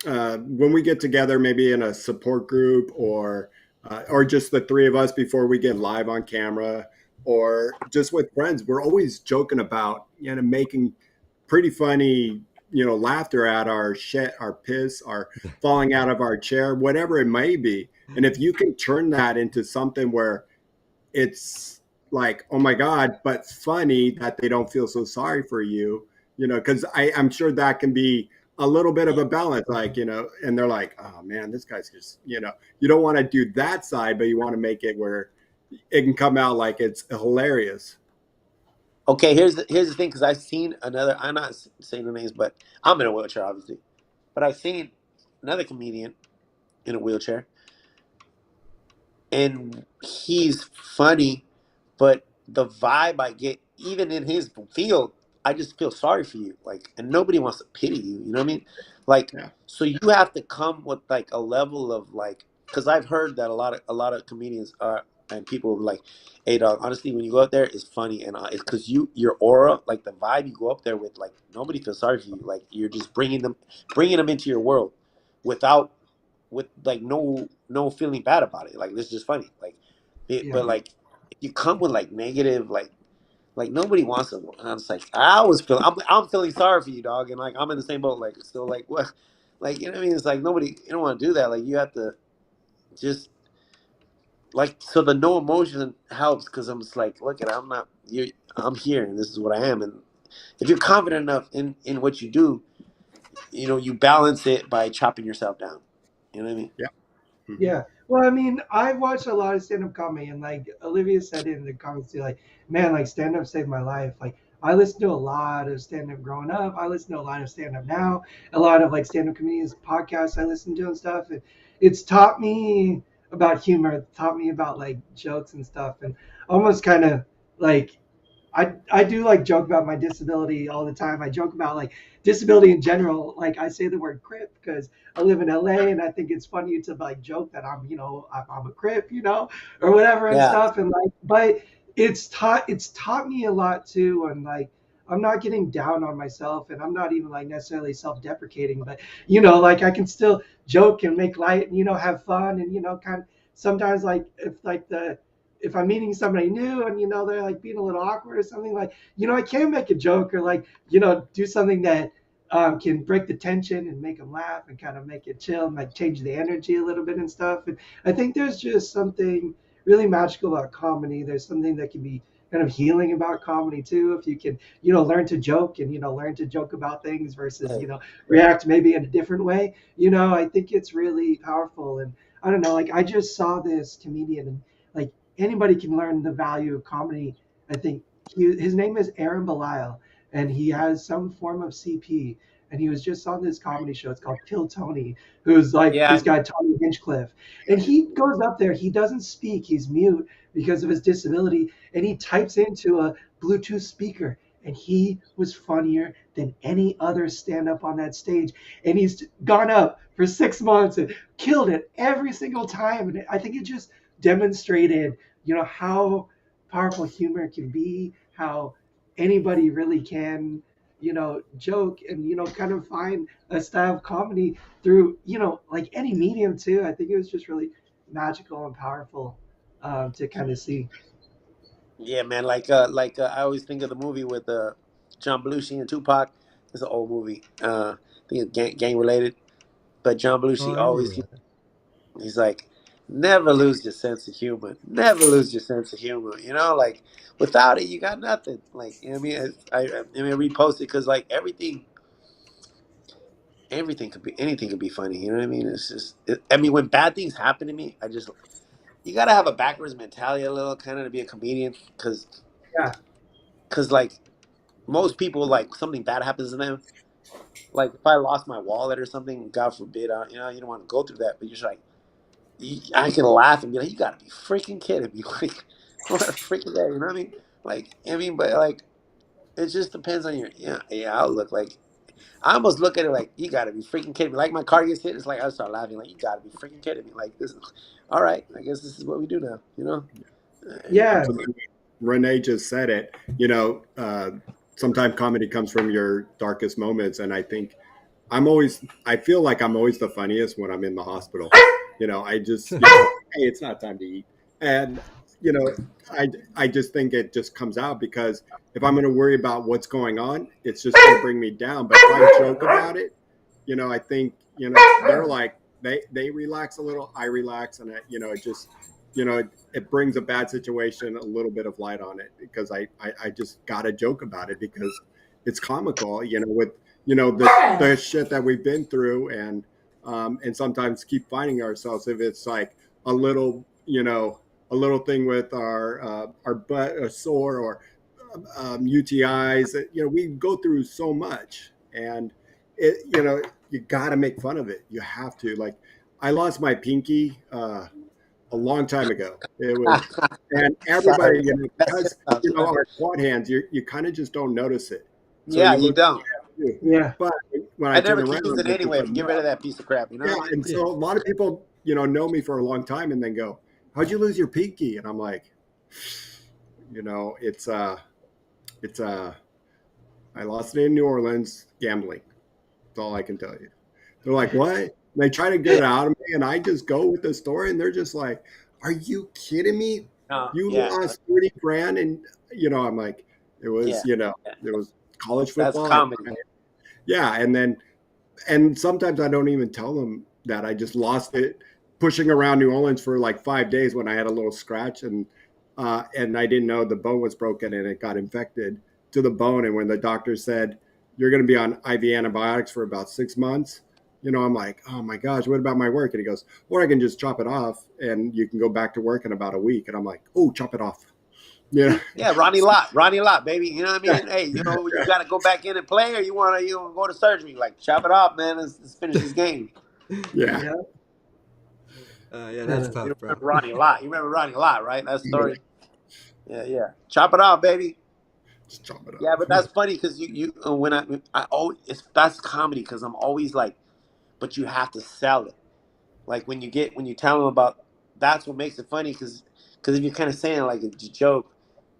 when we get together, maybe in a support group or just the three of us before we get live on camera, or just with friends. We're always joking about making pretty funny laughter at our shit, our piss, our falling out of our chair, whatever it may be. And if you can turn that into something where it's like, oh my God, but funny that they don't feel so sorry for you, because I'm sure that can be a little bit of a balance, like, and they're like, oh man, this guy's just, you don't want to do that side, but you want to make it where it can come out like it's hilarious. Okay, here's the thing, because I've seen another. I'm not saying the names, but I'm in a wheelchair, obviously. But I've seen another comedian in a wheelchair, and he's funny, but the vibe I get, even in his field, I just feel sorry for you. Like, and nobody wants to pity you. You know what I mean? Like, Yeah. so you have to come with like a level of like because I've heard that a lot of comedians are and people are like, hey dog, honestly, when you go up there, it's funny and it's because your aura, like the vibe you go up there with, like nobody feels sorry for you. Like you're just bringing them into your world without with like no feeling bad about it. Like this is just funny. Like Yeah. but like if you come with like negative like nobody wants to. I'm just like I always feel I'm feeling sorry for you, dog, and like I'm in the same boat. Like so, like what, like you know what I mean? It's like nobody you don't want to do that. Like you have to just like so the no emotion helps because I'm just like look at I'm not you I'm here and this is what I am and if you're confident enough in what you do, you balance it by chopping yourself down. You know what I mean? Yeah. Hmm. Yeah. Well, I mean, I've watched a lot of stand-up comedy, and like Olivia said in the comments too, like, man, like stand-up saved my life. Like, I listened to a lot of stand-up growing up. I listen to a lot of stand-up now. A lot of like stand-up comedians podcasts I listen to and stuff. And it's taught me about humor. It's taught me about like jokes and stuff, and almost kind of like I do like joke about my disability all the time. I joke about like disability in general. Like I say the word crip because I live in LA and I think it's funny to like joke that I'm a crip, or whatever and Yeah. stuff. And like, but it's taught me a lot too. And like, I'm not getting down on myself and I'm not even like necessarily self-deprecating, but like I can still joke and make light and, have fun and, kind of sometimes like if I'm meeting somebody new and they're like being a little awkward or something like I can make a joke or like do something that can break the tension and make them laugh and kind of make it chill and like change the energy a little bit and stuff. And I think there's just something really magical about comedy. There's something that can be kind of healing about comedy too if you can learn to joke and learn to joke about things versus Hey, react maybe in a different way. I think it's really powerful. And I don't know, like I just saw this comedian and like anybody can learn the value of comedy. I think his name is Aaron Belial, and he has some form of CP. And he was just on this comedy show. It's called Kill Tony, who's like yeah. this guy Tony Hinchcliffe. And he goes up there. He doesn't speak. He's mute because of his disability, and he types into a Bluetooth speaker. And he was funnier than any other stand-up on that stage. And he's gone up for 6 months and killed it every single time. And I think it just demonstrated, how powerful humor can be, how anybody really can, joke and, kind of find a style of comedy through, like any medium too. I think it was just really magical and powerful to kind of see. Yeah, man. I always think of the movie with John Belushi and Tupac. It's an old movie. I think it's gang related. But John Oh, Belushi I remember always that. he's like, never lose your sense of humor. Never lose your sense of humor. Like without it, you got nothing. Like you know what I mean, I repost it because like everything could be anything could be funny. You know what I mean? It's just I mean when bad things happen to me, I just you gotta have a backwards mentality a little kind of to be a comedian Yeah, because like most people like something bad happens to them. Like if I lost my wallet or something, God forbid, you don't want to go through that. But you're just like, I can laugh and be like, you gotta be freaking kidding me! Like, what a freaking day, you know what I mean? Like, I mean, but like, it just depends on your outlook. Like, I almost look at it like, you gotta be freaking kidding me. Like my car gets hit, it's like I start laughing, like, you gotta be freaking kidding me. Like this, is, all right, I guess this is what we do now, you know? yeah, Absolutely. Renee just said it. Sometimes comedy comes from your darkest moments, and I feel like I'm always the funniest when I'm in the hospital. I just, hey, it's not time to eat. And, you know, I just think it just comes out because if I'm going to worry about what's going on, it's just going to bring me down. But if I joke about it, I think, they're like, they relax a little, I relax. And, it just, it brings a bad situation a little bit of light on it because I just got to joke about it because it's comical, with the shit that we've been through and sometimes keep finding ourselves if it's like a little a little thing with our butt sore or UTIs. We go through so much, and you got to make fun of it. You have to. Like, I lost my pinky a long time ago. It was, and Sorry, everybody, that's it. because our quad hands, you kind of just don't notice it. So Yeah, you you look, don't. yeah. yeah, But when I I turn never can around, use it it's just anyway a to get rid of mess. that piece of crap. You know Yeah, what I mean? and Yeah. so a lot of people know me for a long time and then go, how'd you lose your pinky? And I'm like, it's I lost it in New Orleans gambling. That's all I can tell you. They're like, what? And they try to get it out of me, and I just go with the story, and they're just like, are you kidding me? You Yeah, lost 30 grand, and I'm like, it was, yeah, it was college that's football. comedy. Yeah, and sometimes I don't even tell them that I just lost it pushing around New Orleans for like 5 days when I had a little scratch and I didn't know the bone was broken and it got infected to the bone. And when the doctor said you're going to be on IV antibiotics for about 6 months, I'm like, oh my gosh, what about my work? And he goes, or I can just chop it off and you can go back to work in about a week. And I'm like, oh, chop it off. Yeah. Yeah, Ronnie Lott, baby. You know what I mean? Hey, you got to go back in and play, or you want to go to surgery? Like, chop it off, man. Let's finish this game. Yeah. Yeah. Yeah, that's Uh, tough, You bro. remember Ronnie Lott? You remember Ronnie Lott, right? That story. Yeah, yeah. Chop it off, baby. Just chop it Yeah, off. but that's funny because when I always that's comedy because I'm always like, but you have to sell it. Like when you tell them about that's what makes it funny because if you're kind of saying it like it's a joke,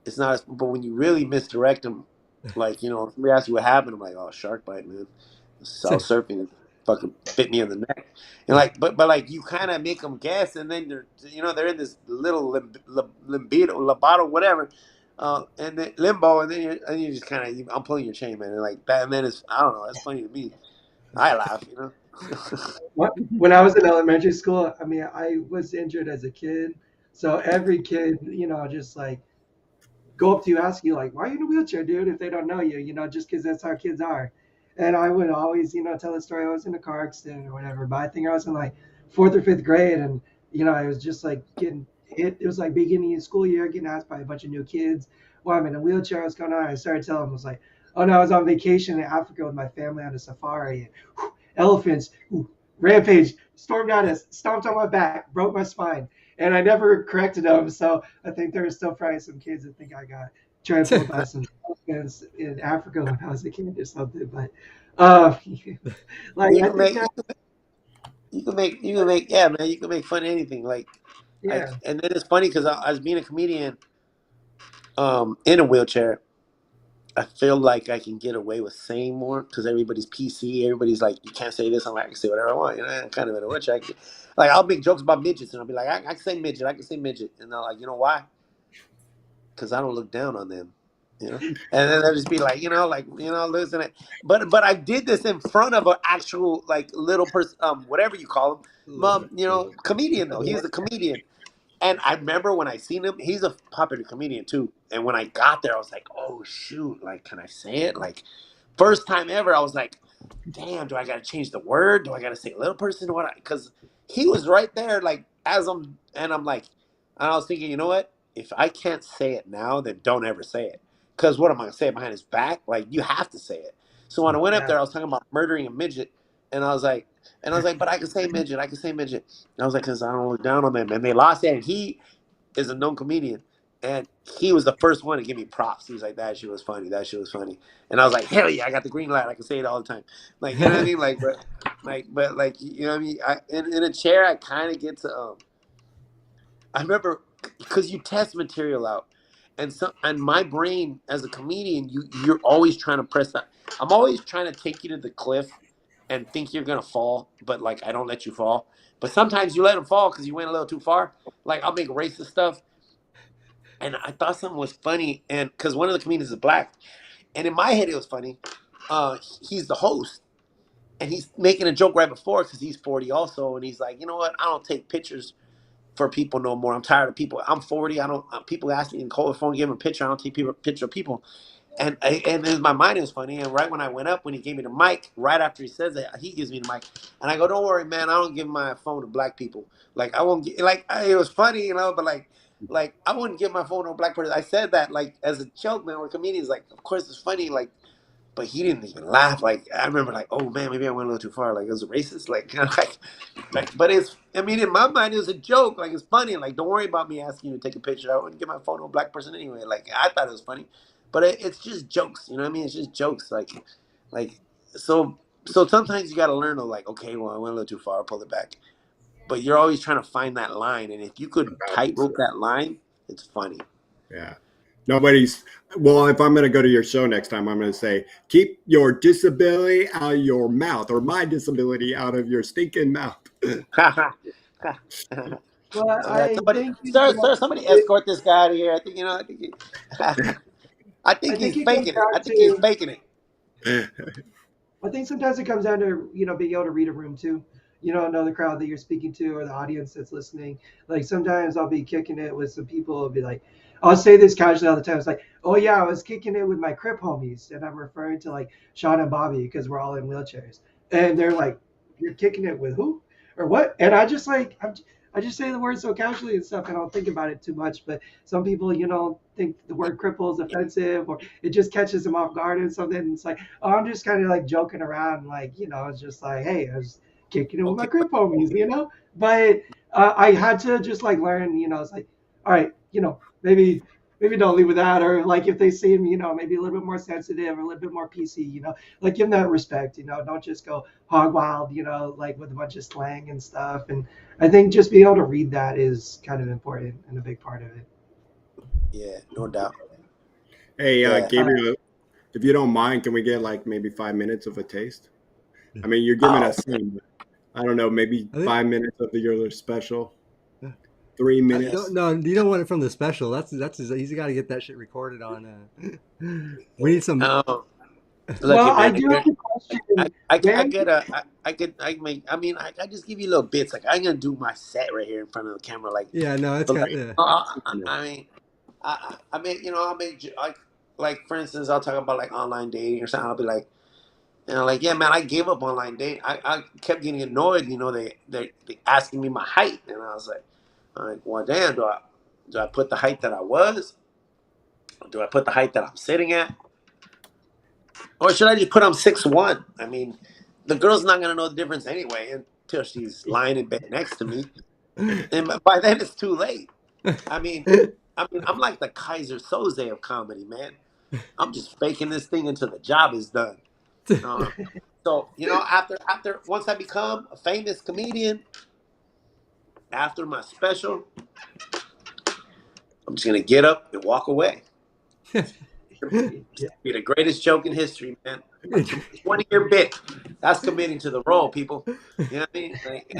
it's not. But when you really misdirect them, like somebody asks you what happened, I'm like, oh, shark bite, man. I was surfing and fucking bit me in the neck, and like, but like you kind of make them guess, and then they're in this little libido, whatever. And then limbo, and then you just kind of I'm pulling your chain, man, and like that, and then it's I don't know, that's funny to me. I laugh. when I was in elementary school, I mean, I was injured as a kid. So every kid, just like go up to you, ask you, like, why are you in a wheelchair, dude, if they don't know you, just because that's how kids are. And I would always, tell the story. I was in a car accident or whatever, but I think I was in like fourth or fifth grade. And, I was just like getting hit. It was like beginning of school year, getting asked by a bunch of new kids, why I'm in a wheelchair, what's going on. I started telling them, I was like, oh no, I was on vacation in Africa with my family on a safari. And, elephants, rampage, stormed at us, stomped on my back, broke my spine. And I never corrected them. So I think there are still probably some kids that think I got trampled by some elephants in Africa when I was a kid or something. But uh, like You I can think make that, yeah, man, you can make fun of anything. yeah, And then it's funny because I was being a comedian in a wheelchair. I feel like I can get away with saying more because everybody's PC. Everybody's like, you can't say this. I'm like, I can say whatever I want. I'm kind of in a wheelchair. Like I'll make jokes about midgets and I'll be like, I can say midget. I can say midget. And they're like, you know why? Because I don't look down on them. And then they'll just be like, listen. But I did this in front of an actual like little person, whatever you call him, comedian though. He's a comedian. And I remember when I seen him, he's a popular comedian too. And when I got there, I was like, oh shoot, like can I say it? Like first time ever, I was like, damn, do I gotta change the word? Do I gotta say little person? What? Because he was right there, like I'm like, and I was thinking, you know what? If I can't say it now, then don't ever say it. Because what am I gonna say behind his back? Like you have to say it. So when I went up yeah, there, I was talking about murdering a midget, and I was like, but I can say midget, I can say midget. And I was like, because I don't look down on them, and they lost it. And he is a known comedian, and he was the first one to give me props. He was like, "That shit was funny. That shit was funny." And I was like, "Hell yeah, I got the green light. I can say it all the time." Like you know what I mean? But you know what I mean? In a chair, I kind of get to. I remember because you test material out, and my brain as a comedian, you're always trying to press that. I'm always trying to take you to the cliff, and think you're gonna fall, but like I don't let you fall. But sometimes you let them fall because you went a little too far. Like I'll make racist stuff and I thought something was funny, and because one of the comedians is black, and in my head it was funny. He's the host, and he's making a joke right before because he's 40 also, and he's like, you know what? I don't take pictures for people no more. I'm tired of people. I'm 40. I don't. People ask me and call the phone, give them a picture. I don't take picture of people. And then my mind was funny. And right when I went up, when he gave me the mic, right after he says it, he gives me the mic, and I go, "Don't worry, man. I don't give my phone to black people. Like I won't get like it was funny, but like I wouldn't give my phone to a black person. I said that like as a joke, man. Or comedians like, of course it's funny, like but he didn't even laugh. Like I remember, like, oh man, maybe I went a little too far. Like it was racist. Like, but it's. I mean, in my mind, it was a joke. Like it's funny. Like don't worry about me asking you to take a picture. I wouldn't give my phone to a black person anyway. Like I thought it was funny, but it's just jokes. You know what I mean? It's just jokes. Like so. So sometimes you got to learn to like, okay, well, I went a little too far. I'll pull it back. but you're always trying to find that line, and if you The could balance. tightrope that line, it's funny. Yeah. Nobody's, well, if I'm going to go to your show next time, I'm going to say, keep your disability out of your mouth, or my disability out of your stinking mouth. But Yeah, I somebody, think sir, somebody escort this guy out of here. I think I I think think he's it comes faking it. I down think he's to faking it. I think sometimes it comes down to, being able to read a room too. Know the crowd that you're speaking to or the audience that's listening. Like sometimes I'll be kicking it with some people. I'll be like, I'll say this casually all the time. It's like, oh yeah, I was kicking it with my Crip homies, and I'm referring to like Shawn and Bobby because we're all in wheelchairs, and they're like, you're kicking it with who or what? And I just like I just say the word so casually and stuff, and I don't think about it too much. But some people, think the word cripple is offensive, or it just catches them off guard and something. It's like, oh, I'm just kind of like joking around, like, it's just like, hey, I was kicking it with my Okay, crip homies. But I had to just like learn, it's like, all right, maybe don't leave with that, or like if they seem, maybe a little bit more sensitive or a little bit more PC, like give them that respect, don't just go hog wild, like with a bunch of slang and stuff. And I think just being able to read that is kind of important and a big part of it. yeah, no doubt. Hey, Yeah. Gabriel, if you don't mind, can we get like maybe 5 minutes of a taste? I mean, you're giving Oh, us some, I don't know, maybe I think 5 minutes of the other special, 3 minutes. no, you don't want it from the special. He's got to get that shit recorded on. We need some. um, look, Well, here, I man. do have a question. I When get I make. I mean, I just give you little bits. Like I'm gonna do my set right here in front of the camera. Like, Yeah, no, it's but kind. like, Yeah. I mean, I mean, I make like for instance, I'll talk about like online dating or something. I'll be like, like, yeah, man, I gave up online dating. I kept getting annoyed. They asking me my height, and I was like, all right, well, damn, do I put the height that I was? Or do I put the height that I'm sitting at? Or should I just put I'm 6'1"? I mean, the girl's not gonna know the difference anyway until she's lying in bed next to me, and by then it's too late. I mean, I'm like the Kaiser Soze of comedy, man. I'm just faking this thing until the job is done. Uh, so after once I become a famous comedian, after my special, I'm just gonna get up and walk away. yeah, Be the greatest joke in history, man. 20-year bit. That's committing to the role, people. You know what I mean? Like,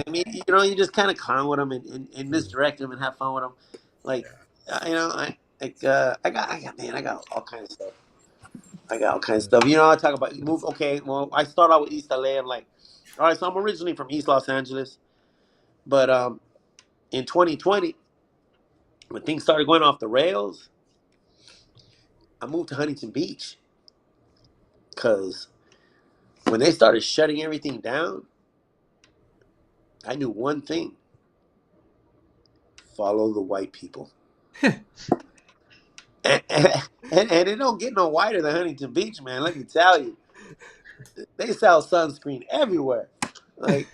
you just kind of clown with them and misdirect them and have fun with them. Like, I got all kinds of stuff. I got all kinds of stuff. I talk about move. Okay, well, I start out with East LA. I'm like, all right, so I'm originally from East Los Angeles, but in 2020, when things started going off the rails, I moved to Huntington Beach because when they started shutting everything down, I knew one thing: follow the white people. And it don't get no whiter than Huntington Beach, man. Let me tell you, they sell sunscreen everywhere. Like,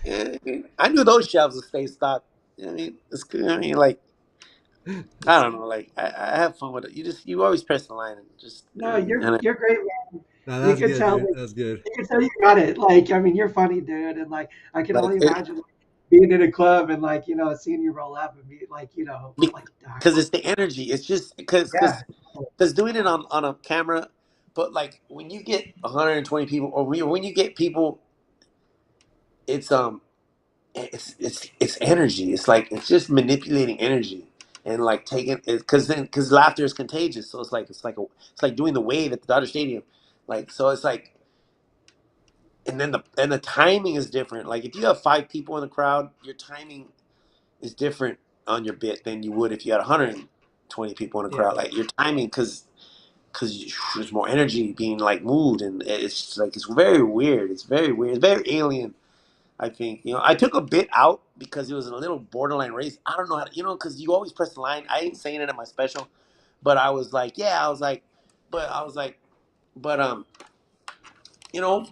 I knew those shelves would stay stocked. I mean, it's good. I mean, like, I don't know. Like, I have fun with it. You always press the line and just no, you're great, man. No, You that's can good, tell. dude. That's good. You can tell you got it. Like, I mean, you're funny, dude, and like, I can like only it imagine like, being in a club and like, seeing you roll up and be like, like, because it's the energy. It's just because yeah, doing it on a camera, but like when you get 120 people, or when you get people, it's it's energy. It's like it's just manipulating energy and like taking it because laughter is contagious. So it's like doing the wave at the Dodger Stadium, like so it's like and the timing is different. Like if you have 5 people in the crowd, your timing is different on your bit than you would if you had 120 people in the yeah. crowd. Like your timing because there's more energy being like moved and it's very weird. It's very weird. It's very alien. I think I took a bit out because it was a little borderline race. I don't know how to, because you always press the line. I ain't saying it in my special, but I was like, yeah, I was like, but you know,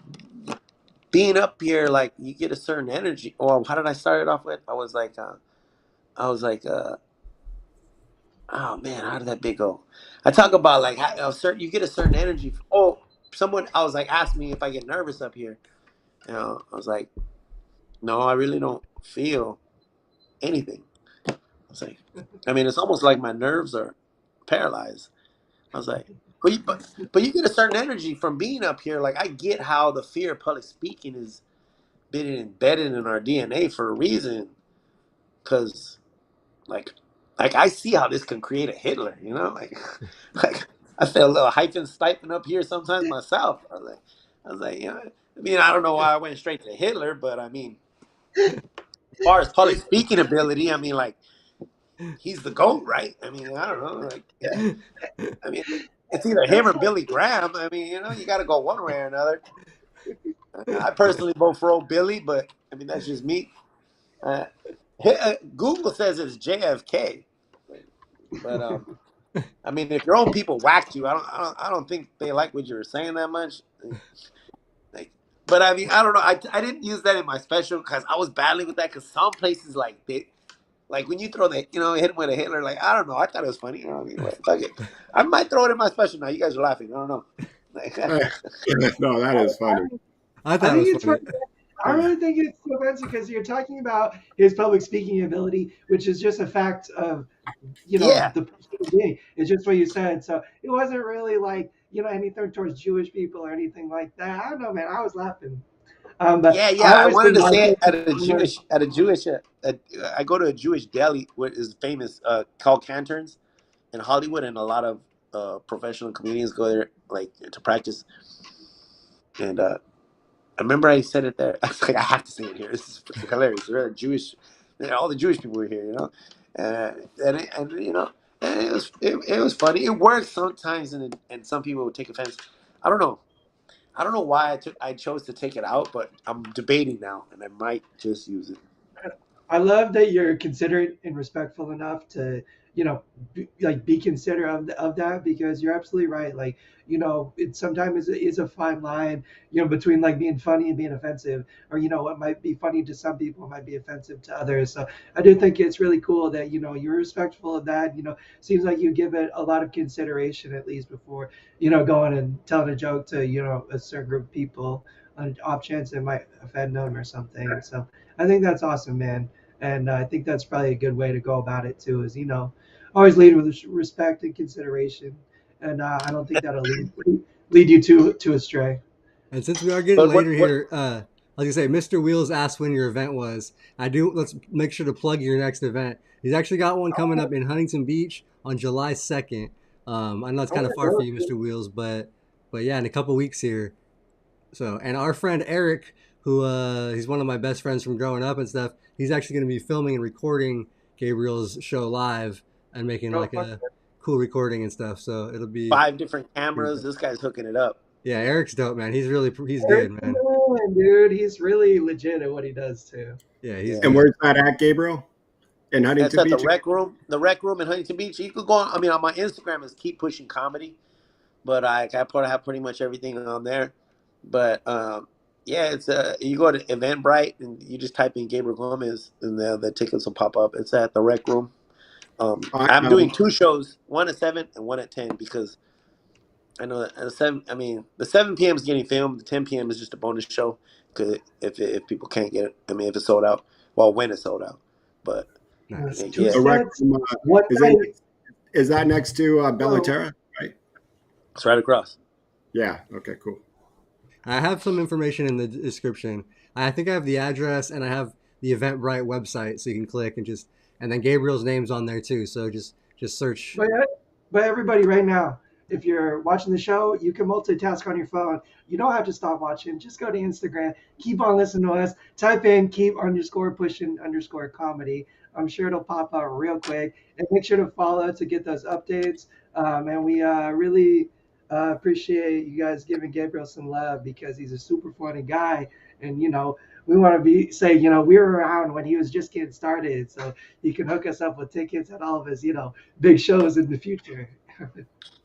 being up here, like you get a certain energy. Or how did I start it off with? I was like, oh man, how did that bit go? I talk about like how, a certain you get a certain energy. Oh, someone I was like asked me if I get nervous up here. I was like, no, I really don't feel. anything. I was like, I mean, it's almost like my nerves are paralyzed. I was like, but you get a certain energy from being up here. Like I get how the fear of public speaking is been embedded in our DNA for a reason. Because like I see how this can create a Hitler. You know, like like I feel a little hyphen stipend up here sometimes myself. I was like, you know, I mean, I don't know why I went straight to Hitler, but I mean, as far as public speaking ability, I mean, like he's the GOAT, right? I mean, I don't know, like yeah. I mean, it's either him or Billy Graham. I mean, you know, you got to go one way or another. I personally vote for old Billy, but I mean, that's just me. Uh, Google says it's JFK, but I mean, if your own people whacked you, I don't think they like what you were saying that much. Like, but I mean, I don't know. I didn't use that in my special because I was battling with that. Because some places like when you throw the, you know, hit him with a Hitler, like I don't know. I thought it was funny. You know what I mean? Like, fuck it. I might throw it in my special now. You guys are laughing. I don't know. Like, No, that is funny. I I thought it think was it's funny. funny. I really think it's so offensive because you're talking about his public speaking ability, which is just a fact of, yeah, the person being. It's just what you said. So it wasn't really like, anything towards Jewish people or anything like that. I don't know, man. I was laughing. But yeah, I yeah. I always wanted think to my say it favorite was, at a Jewish. I go to a Jewish deli, which is famous, called Cantor's in Hollywood, and a lot of professional comedians go there like to practice. And I remember I said it there. I was like, I have to say it here. This is freaking hilarious. We're Jewish, all the Jewish people were here, you know, and you know, and it was funny. It works sometimes, and some people would take offense. I don't know. I don't know why I chose to take it out, but I'm debating now, and I might just use it. I love that you're considerate and respectful enough to, be considerate of that because you're absolutely right. Like, it sometimes is a fine line, between like being funny and being offensive, or, what might be funny to some people might be offensive to others. So I do think it's really cool that, you're respectful of that. Seems like you give it a lot of consideration at least before, going and telling a joke to, a certain group of people on an off chance it might offend them or something. So I think that's awesome, man. And I think that's probably a good way to go about it too. Is always lead with respect and consideration, and I don't think that'll lead you to astray. And since we are getting But later what? here, like I say, Mr. Wheels asked when your event was. I do. Let's make sure to plug your next event. He's actually got one coming up in Huntington Beach on July 2nd. I know it's kind of far for you, Mr. Wheels, but yeah, in a couple weeks here. So, and our friend Eric, who he's one of my best friends from growing up and stuff. He's actually going to be filming and recording Gabriel's show live and making Oh, like fuck. a cool recording and stuff. So it'll be 5 different cameras. This guy's hooking it up. yeah. Eric's dope, man. He's Eric's good, the man. man, dude. He's really legit at what he does too. Yeah, he's Yeah. And good. where's that at, Gabriel? In That's Huntington at Beach? the rec room in Huntington Beach. You could go on. I mean, on my Instagram is keep pushing comedy, but I have pretty much everything on there. But yeah, it's you go to Eventbrite and you just type in Gabriel Gomez, and the tickets will pop up. It's at the rec room. I, I'm doing 2 shows, one at 7 and one at 10, because I know that at 7. I mean, the 7 p.m. is getting filmed. The 10 p.m. is just a bonus show. Cause if people can't get it, I mean, if it's sold out, well, when it's sold out. But Nice. It's two yeah, the rec sets, room, one is that night. is that next to So Bellaterra? Right. it's right across. Yeah. Okay. Cool. I have some information in the description. I think I have the address and I have the Eventbrite website, so you can click and just and then Gabriel's name's on there too. So just search. But but everybody, right now, if you're watching the show, you can multitask on your phone. You don't have to stop watching. Just go to Instagram. Keep on listening to us. Type in keep underscore pushing underscore comedy. I'm sure it'll pop out real quick. And make sure to follow to get those updates. And we really appreciate you guys giving Gabriel some love because he's a super funny guy. And we want to say we were around when he was just getting started, so you can hook us up with tickets at all of his big shows in the future.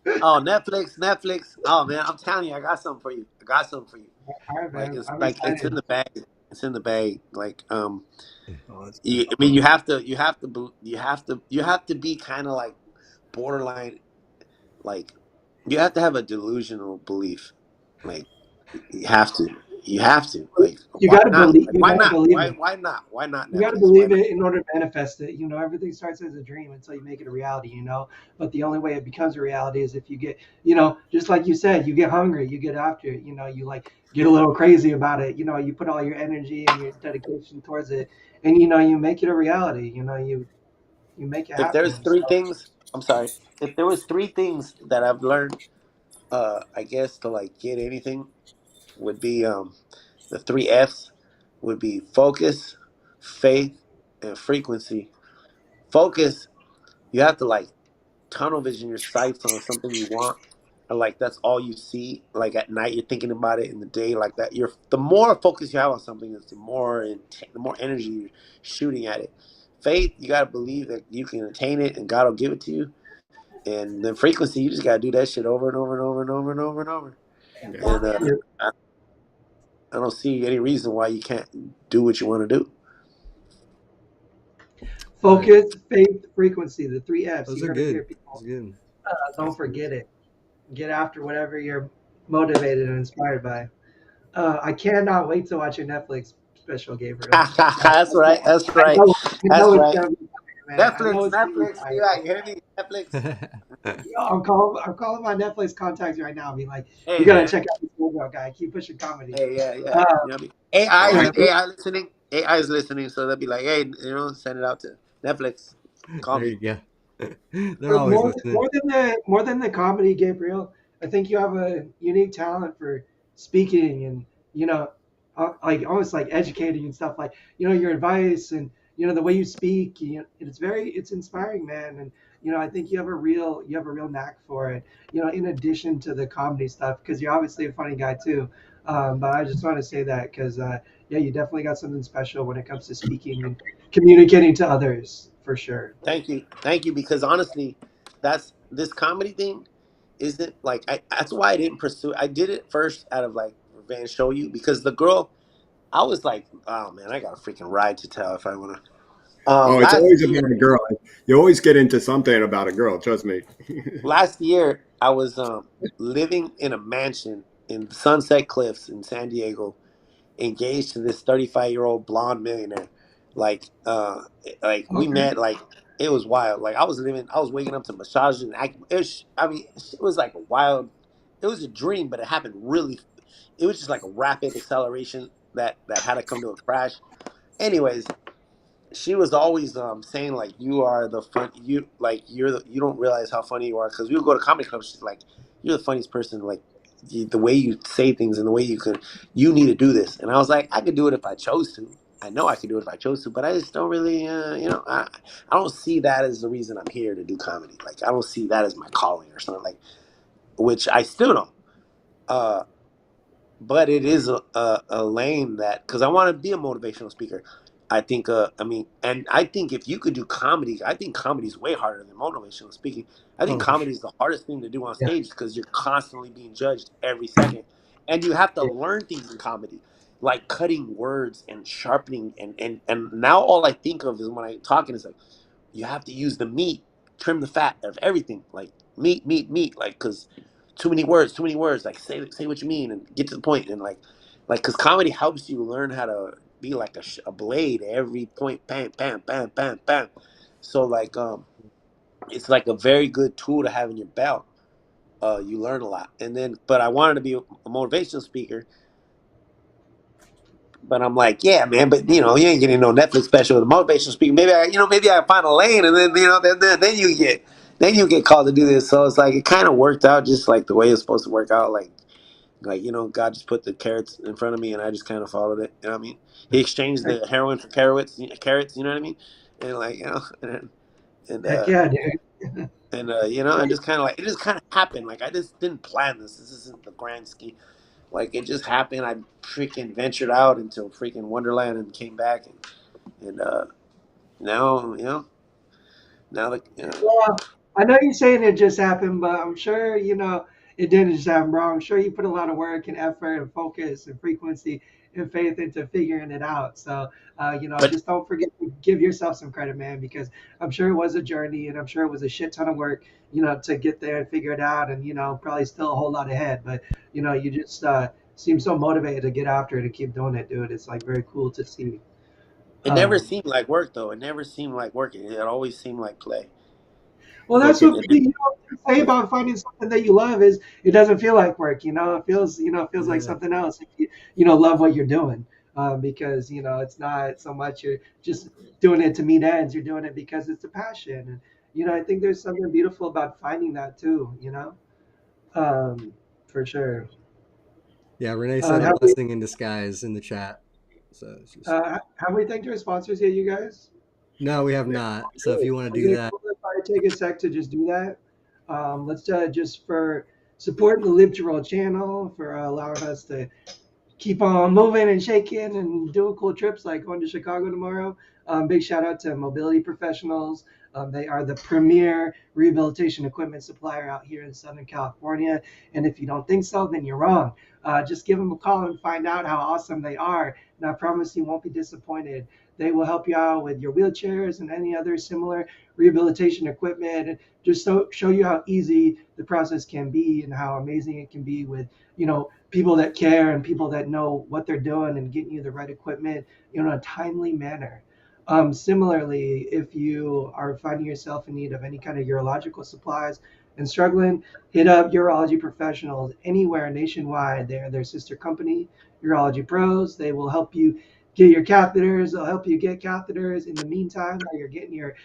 Oh, Netflix. Oh man, I'm telling you, I got something for you. I got something for you. All right, man. I'm It's in excited. the bag. It's in the bag. Like Oh, that's good. I mean, you have to be kind of like borderline, like you have to have a delusional belief. Like you have to. You have to. Like, You why got to not? believe. Like, You why got to not? believe it. Why not? Why not You got to Netflix? Why believe not? it in order to manifest it. Everything starts as a dream until you make it a reality. But the only way it becomes a reality is if you get, just like you said, you get hungry, you get after it. You like get a little crazy about it. You put all your energy and your dedication towards it, and you make it a reality. You make it If there's happen. three So things, I'm sorry. If there was three things that I've learned, I guess to like get anything would be the three F's would be focus, faith, and frequency. Focus, you have to like tunnel vision your sights on something you want, or like that's all you see. Like at night, you're thinking about it. In the day, like that, you're the more focus you have on something, is the more energy you're shooting at it. Faith, you gotta believe that you can attain it, and God will give it to you. And then frequency, you just gotta do that shit over and over and over and over and over and over. Yeah. And yeah, I, I don't see any reason why you can't do what you want to do. Right. focus, faith, frequency, the three F's. Those You are heard it good. here, That's people. good. Don't That's good. forget it. Get after whatever you're motivated and inspired by. I cannot wait to watch your Netflix special, Gabriel. That's right. That's I right. know, I That's know it's right. gonna be fire, man. I know Netflix, it's gonna be Netflix. fire. Yeah, you hear me? Netflix. Yo, I'm calling my Netflix contacts right now. Be like, you Hey, gotta man. check out this Gabriel guy. Keep pushing comedy. Hey, yeah, yeah. Uh, You know what I mean? AI, Oh, I AI listening. AI is listening, so they'll be like, hey, send it out to Netflix. Call There me. you go. They're But always more listening. more than the comedy, Gabriel, I think you have a unique talent for speaking and like almost like educating and stuff like your advice and the way you speak. It's inspiring, man. And I think you have a real knack for it. In addition to the comedy stuff, because you're obviously a funny guy too. But I just want to say that because yeah, you definitely got something special when it comes to speaking and communicating to others for sure. Thank you. Because honestly, that's this comedy thing isn't like That's why I didn't pursue. I did it first out of like revenge show you because the girl. I was like, oh man, I got a freaking ride to tell if I want to. Oh, it's Last always year, about a girl. You always get into something about a girl. Trust me. I was living in a mansion in Sunset Cliffs in San Diego, engaged to this 35-year-old blonde millionaire. Like like we Okay. met like it was wild. Like I was waking up to massages and I mean it was like a wild. It was a dream, but it happened really. It was just like a rapid acceleration that had to come to a crash. Anyways, she was always saying like you are the fun you like you don't realize how funny you are because we would go to comedy clubs. She's like you're the funniest person. Like the way you say things and the way you need to do this. And I was like I could do it if I chose to. I know I could do it if I chose to, but I just don't really I don't see that as the reason I'm here to do comedy. Like I don't see that as my calling or something like which I still don't. Uh, but it is a lane that because I want to be a motivational speaker. I think I mean, and I think if you could do comedy, I think comedy is way harder than motivational speaking. I think Oh, for comedy sure. is the hardest thing to do on Yeah. stage because you're constantly being judged every second, and you have to Yeah. learn things in comedy, like cutting words and sharpening. And now all I think of is when I'm talking is like you have to use the meat, trim the fat of everything, like meat, like because too many words, like say what you mean and get to the point, and like because comedy helps you learn how to be like a blade at every point, bam, bam, bam, bam, bam. So like it's like a very good tool to have in your belt. You learn a lot, and then but I wanted to be a motivational speaker, but I'm like, yeah, man, but you ain't getting no Netflix special with a motivational speaker. Maybe I find a lane, and then then you get called to do this. So it's like it kind of worked out just like the way it's supposed to work out. Like God just put the carrots in front of me, and I just kind of followed it. You know what I mean? He exchanged Heck, the heroin for carrots. You know what I mean? And like and heck yeah, dude. and just kind of like it just kind of happened. Like I just didn't plan this. This isn't the grand scheme. Like it just happened. I freaking ventured out into freaking Wonderland and came back, and now now the Well, I know you're saying it just happened, but I'm sure it didn't just happen, bro. I'm sure you put a lot of work and effort and focus and frequency and faith into figuring it out. So, But just don't forget to give yourself some credit, man, because I'm sure it was a journey and I'm sure it was a shit ton of work, to get there and figure it out, and probably still a whole lot ahead. But you just seem so motivated to get after it and keep doing it, dude. It's like very cool to see. it never Um, seemed like work, though. It never seemed like working. It always seemed like play. Well, that's Like what it they say about finding something that you love is it doesn't feel like work. It feels like Yeah. something else if you love what you're doing. Because it's not so much you're just doing it to meet ends. You're doing it because it's a passion, and I think there's something beautiful about finding that too. Um, for sure. Yeah, Renee said a Have we blessing in disguise in the chat. So it's just have we thanked our sponsors yet, you guys? no, we have not. So if you want to Is do it that, cool if I take a sec to just do that? Let's just for supporting the Live to Roll channel, for allowing us to keep on moving and shaking and doing cool trips like going to Chicago tomorrow. Big shout out to Mobility Professionals. They are the premier rehabilitation equipment supplier out here in Southern California. And if you don't think so, then you're wrong. Just give them a call and find out how awesome they are. And I promise you won't be disappointed. They will help you out with your wheelchairs and any other similar rehabilitation equipment, and just show you how easy the process can be and how amazing it can be with people that care and people that know what they're doing and getting you the right equipment in a timely manner. Similarly, if you are finding yourself in need of any kind of urological supplies and struggling, hit up Urology Professionals anywhere nationwide. They're their sister company, Urology Pros. They will help you get your catheters. They'll help you get catheters in the meantime while you're getting your,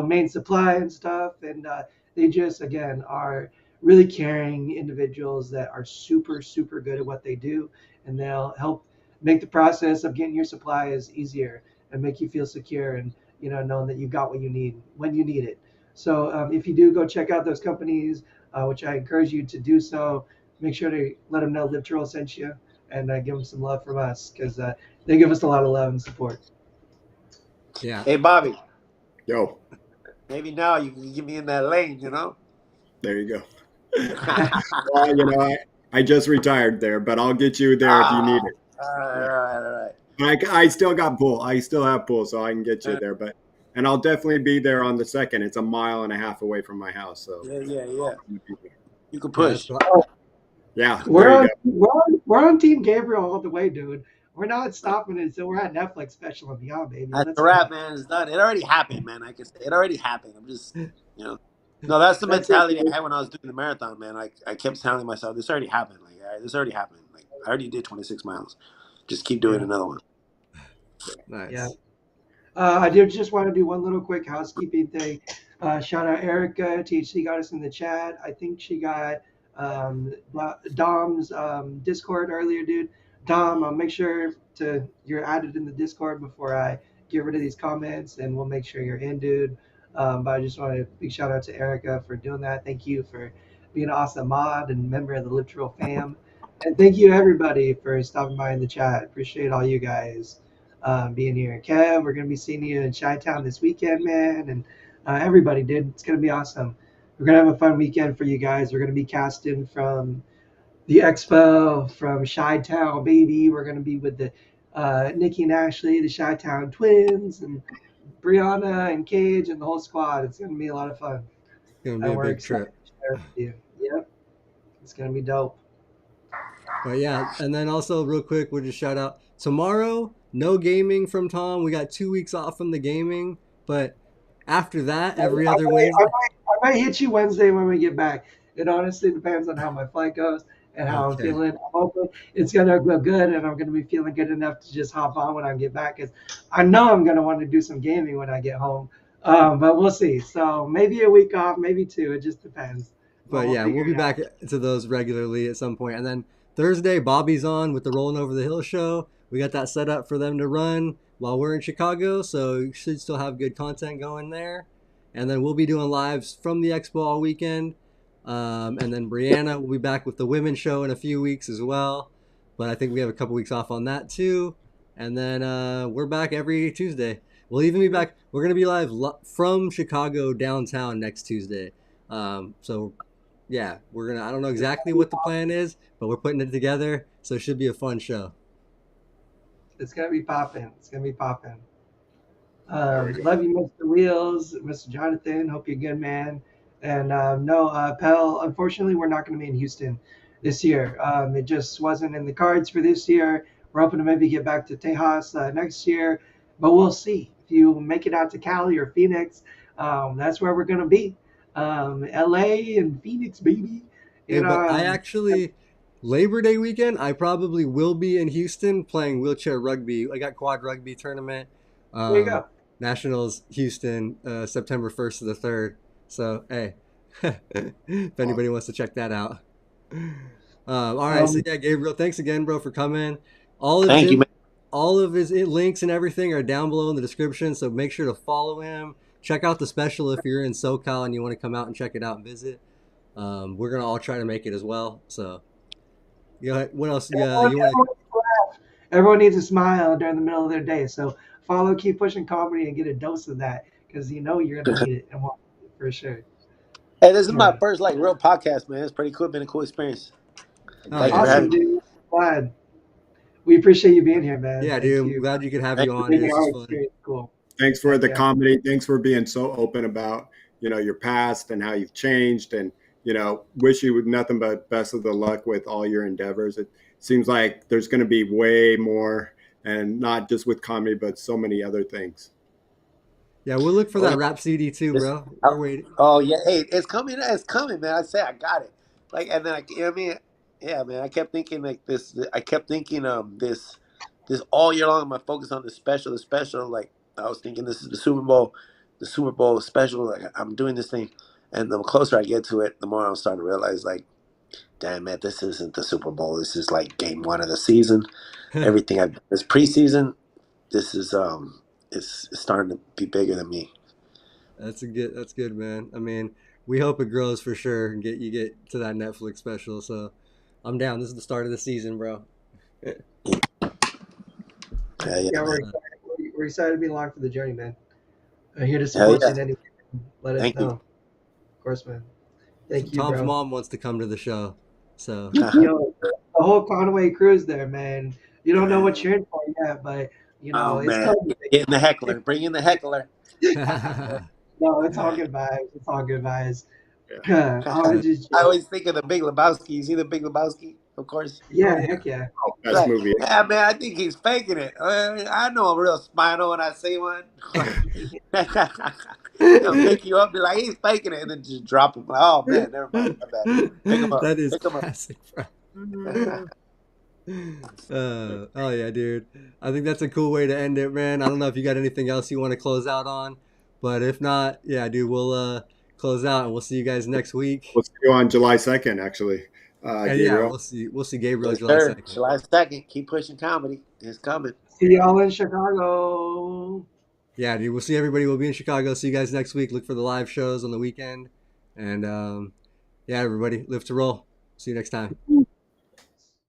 main supply and stuff. And they just, again, are really caring individuals that are super, super good at what they do. And they'll help make the process of getting your supplies easier and make you feel secure and, knowing that you've got what you need when you need it. So if you do go check out those companies, which I encourage you to do so, make sure to let them know Live Troll sent you and give them some love from us because they give us a lot of love and support. yeah. Hey, Bobby, Yo, maybe now you can get me in that lane, you know? there you go. Well, I just retired there, but I'll get you there if you Ah, need it. all right, Yeah. all right, all right. I still got pool. I still have pool, so I can get you Uh, there. And I'll definitely be there on the second. It's a mile and a half away from my house, so yeah, yeah, yeah. I'll be there. You can Yeah, that's push. cool. Yeah, We're there you on go. we're on Team Gabriel all the way, dude. We're not stopping until we're at Netflix special and beyond, baby. That's Let's a go. wrap, man. It's done. It already happened, man. I can say it already happened. I'm just, you know. No, that's the That's it, mentality dude. I had when I was doing the marathon, man. I kept telling myself, this already happened. Like, all right, this already happened. Like, I already did 26 miles. Just keep doing Yeah, another one. yeah. Nice. I did just want to do one little quick housekeeping thing. Shout out Erica. THC got us in the chat. I think she got Dom's Discord earlier, dude. Dom, make sure you're added in the Discord before I get rid of these comments, and we'll make sure you're in, dude. But I just want to big shout out to Erica for doing that. Thank you for being an awesome mod and member of the Literal fam. And thank you everybody for stopping by in the chat. Appreciate all you guys being here. Kev, we're gonna be seeing you in Chi-Town this weekend, man, and everybody, dude. It's gonna be awesome. We're gonna have a fun weekend for you guys. We're gonna be casting from the expo, from Chi-Town, baby. We're gonna be with the Nikki and Ashley, the Chi-Town twins, and Brianna and Cage and the whole squad. It's gonna be a lot of fun, It's gonna be and a we're big excited trip. to share it with you. Yep, it's gonna be dope. But yeah, and then also real quick, we'll just shout out tomorrow. No gaming from Tom. We got 2 weeks off from the gaming, but after that, I, every I, other might, I, Wednesday. might, I might hit you Wednesday when we get back. It honestly depends on how my flight goes and how I'm Okay, feeling. I'm hoping it's gonna go good, and I'm gonna be feeling good enough to just hop on when I get back. Cause I know I'm gonna want to do some gaming when I get home. But we'll see. So maybe a week off, maybe two. It just depends. But but we'll yeah, we'll figure be it out. back to those regularly at some point. And then Thursday, Bobby's on with the Rolling Over the Hill show. We got that set up for them to run while we're in Chicago, so you should still have good content going there. And then we'll be doing lives from the expo all weekend. And then Brianna will be back with the women's show in a few weeks as well. But I think we have a couple weeks off on that too. And then we're back every Tuesday. We'll even be back. We're going to be live from Chicago downtown next Tuesday. So yeah, we're gonna. I don't know exactly what the plan is, but we're putting it together, so it should be a fun show. It's gonna be popping. It's gonna be popping. There we go. Love you, Mr. Wheels, Mr. Jonathan. Hope you're good, man. And no, Pell, unfortunately, we're not going to be in Houston this year. It just wasn't in the cards for this year. We're hoping to maybe get back to Tejas next year, but we'll see. If you make it out to Cali or Phoenix, that's where we're going to be. LA and Phoenix, baby. Hey, And but I actually Labor Day weekend, I probably will be in Houston playing wheelchair rugby. I got quad rugby tournament, there you um, go. Nationals Houston, September 1st to the 3rd. So hey, if anybody wants to check that out. All right, so Um, yeah, Gabriel, thanks again, bro, for coming. All of his Thank you, man. all of his links and everything are down below in the description. So make sure to follow him. Check out the special if you're in SoCal and you want to come out and check it out and visit. We're gonna all try to make it as well. So, yeah, what else? Yeah, everyone, you want to? everyone needs to laugh. Everyone needs to smile during the middle of their day. So follow Keep Pushing Comedy and get a dose of that because you know you're going to need it and want it for sure. Hey, this is my Yeah. first like real podcast, man. It's pretty cool. Been a cool experience. Oh Thank you yeah, for Awesome, having dude. me. dude. Glad. We appreciate you being here, man. Yeah, Thank dude. I'm you glad you could have Thank you you. on, for dude. making This was our fun. experience cool. Thanks for Heck the yeah. comedy. Thanks for being so open about, your past and how you've changed, and, wish you nothing but best of the luck with all your endeavors. It seems like there's going to be way more, and not just with comedy, but so many other things. Yeah, we'll look for Oh, that yeah. rap CD too, This, bro. We're oh, waiting. oh, yeah. Hey, it's coming. It's coming, man. I say I got it. Like, and then you know what I mean? Yeah, man. I kept thinking like this. I kept thinking this all year long. My focus on the special, the special. Like I was thinking, this is the Super Bowl special. Like I'm doing this thing, and the closer I get to it, the more I'm starting to realize, like, damn, man, this isn't the Super Bowl. This is like game one of the season. Everything I've done this preseason. This is it's starting to be bigger than me. That's good, man. I mean, we hope it grows for sure and get to that Netflix special. So, I'm down. This is the start of the season, bro. Yeah, yeah, Yeah, man. we're excited. We're excited to be along for the journey, man. I'm here to Hell support you yeah. in any way. Let us Thank know. you. Of course, man. So Thank you, Tom's bro. mom wants to come to the show. So, Yo, the whole Conway cruise there, man. You don't know what you're in for yet, but Oh it's man, coming. get in the heckler. Bring in the heckler. No, it's all good vibes. It's all good vibes. Yeah. I just, I always think of the Big Lebowski. You see the Big Lebowski, of course. oh yeah, yeah. heck yeah. Oh, best Right. movie. Yeah, man. I think he's faking it. I know a real spinal when I see one. He'll pick you up, be like, he's faking it, and then just drop him. Like, oh man, never mind. My bad. Pick him up. That is Pick him classic, bro. Uh, Oh yeah, dude. I think that's a cool way to end it, man. I don't know if you got anything else you want to close out on, but if not, yeah, dude, we'll close out and we'll see you guys next week. we'll see you on July 2nd, actually, And yeah, Gabriel. we'll see Gabriel Yes, July sir. 2nd. July 2nd. Keep pushing comedy. It's coming. See y'all in Chicago. Yeah, dude, we'll see everybody. We'll be in Chicago. See you guys next week. Look for the live shows on the weekend. And yeah, everybody, live to roll. See you next time.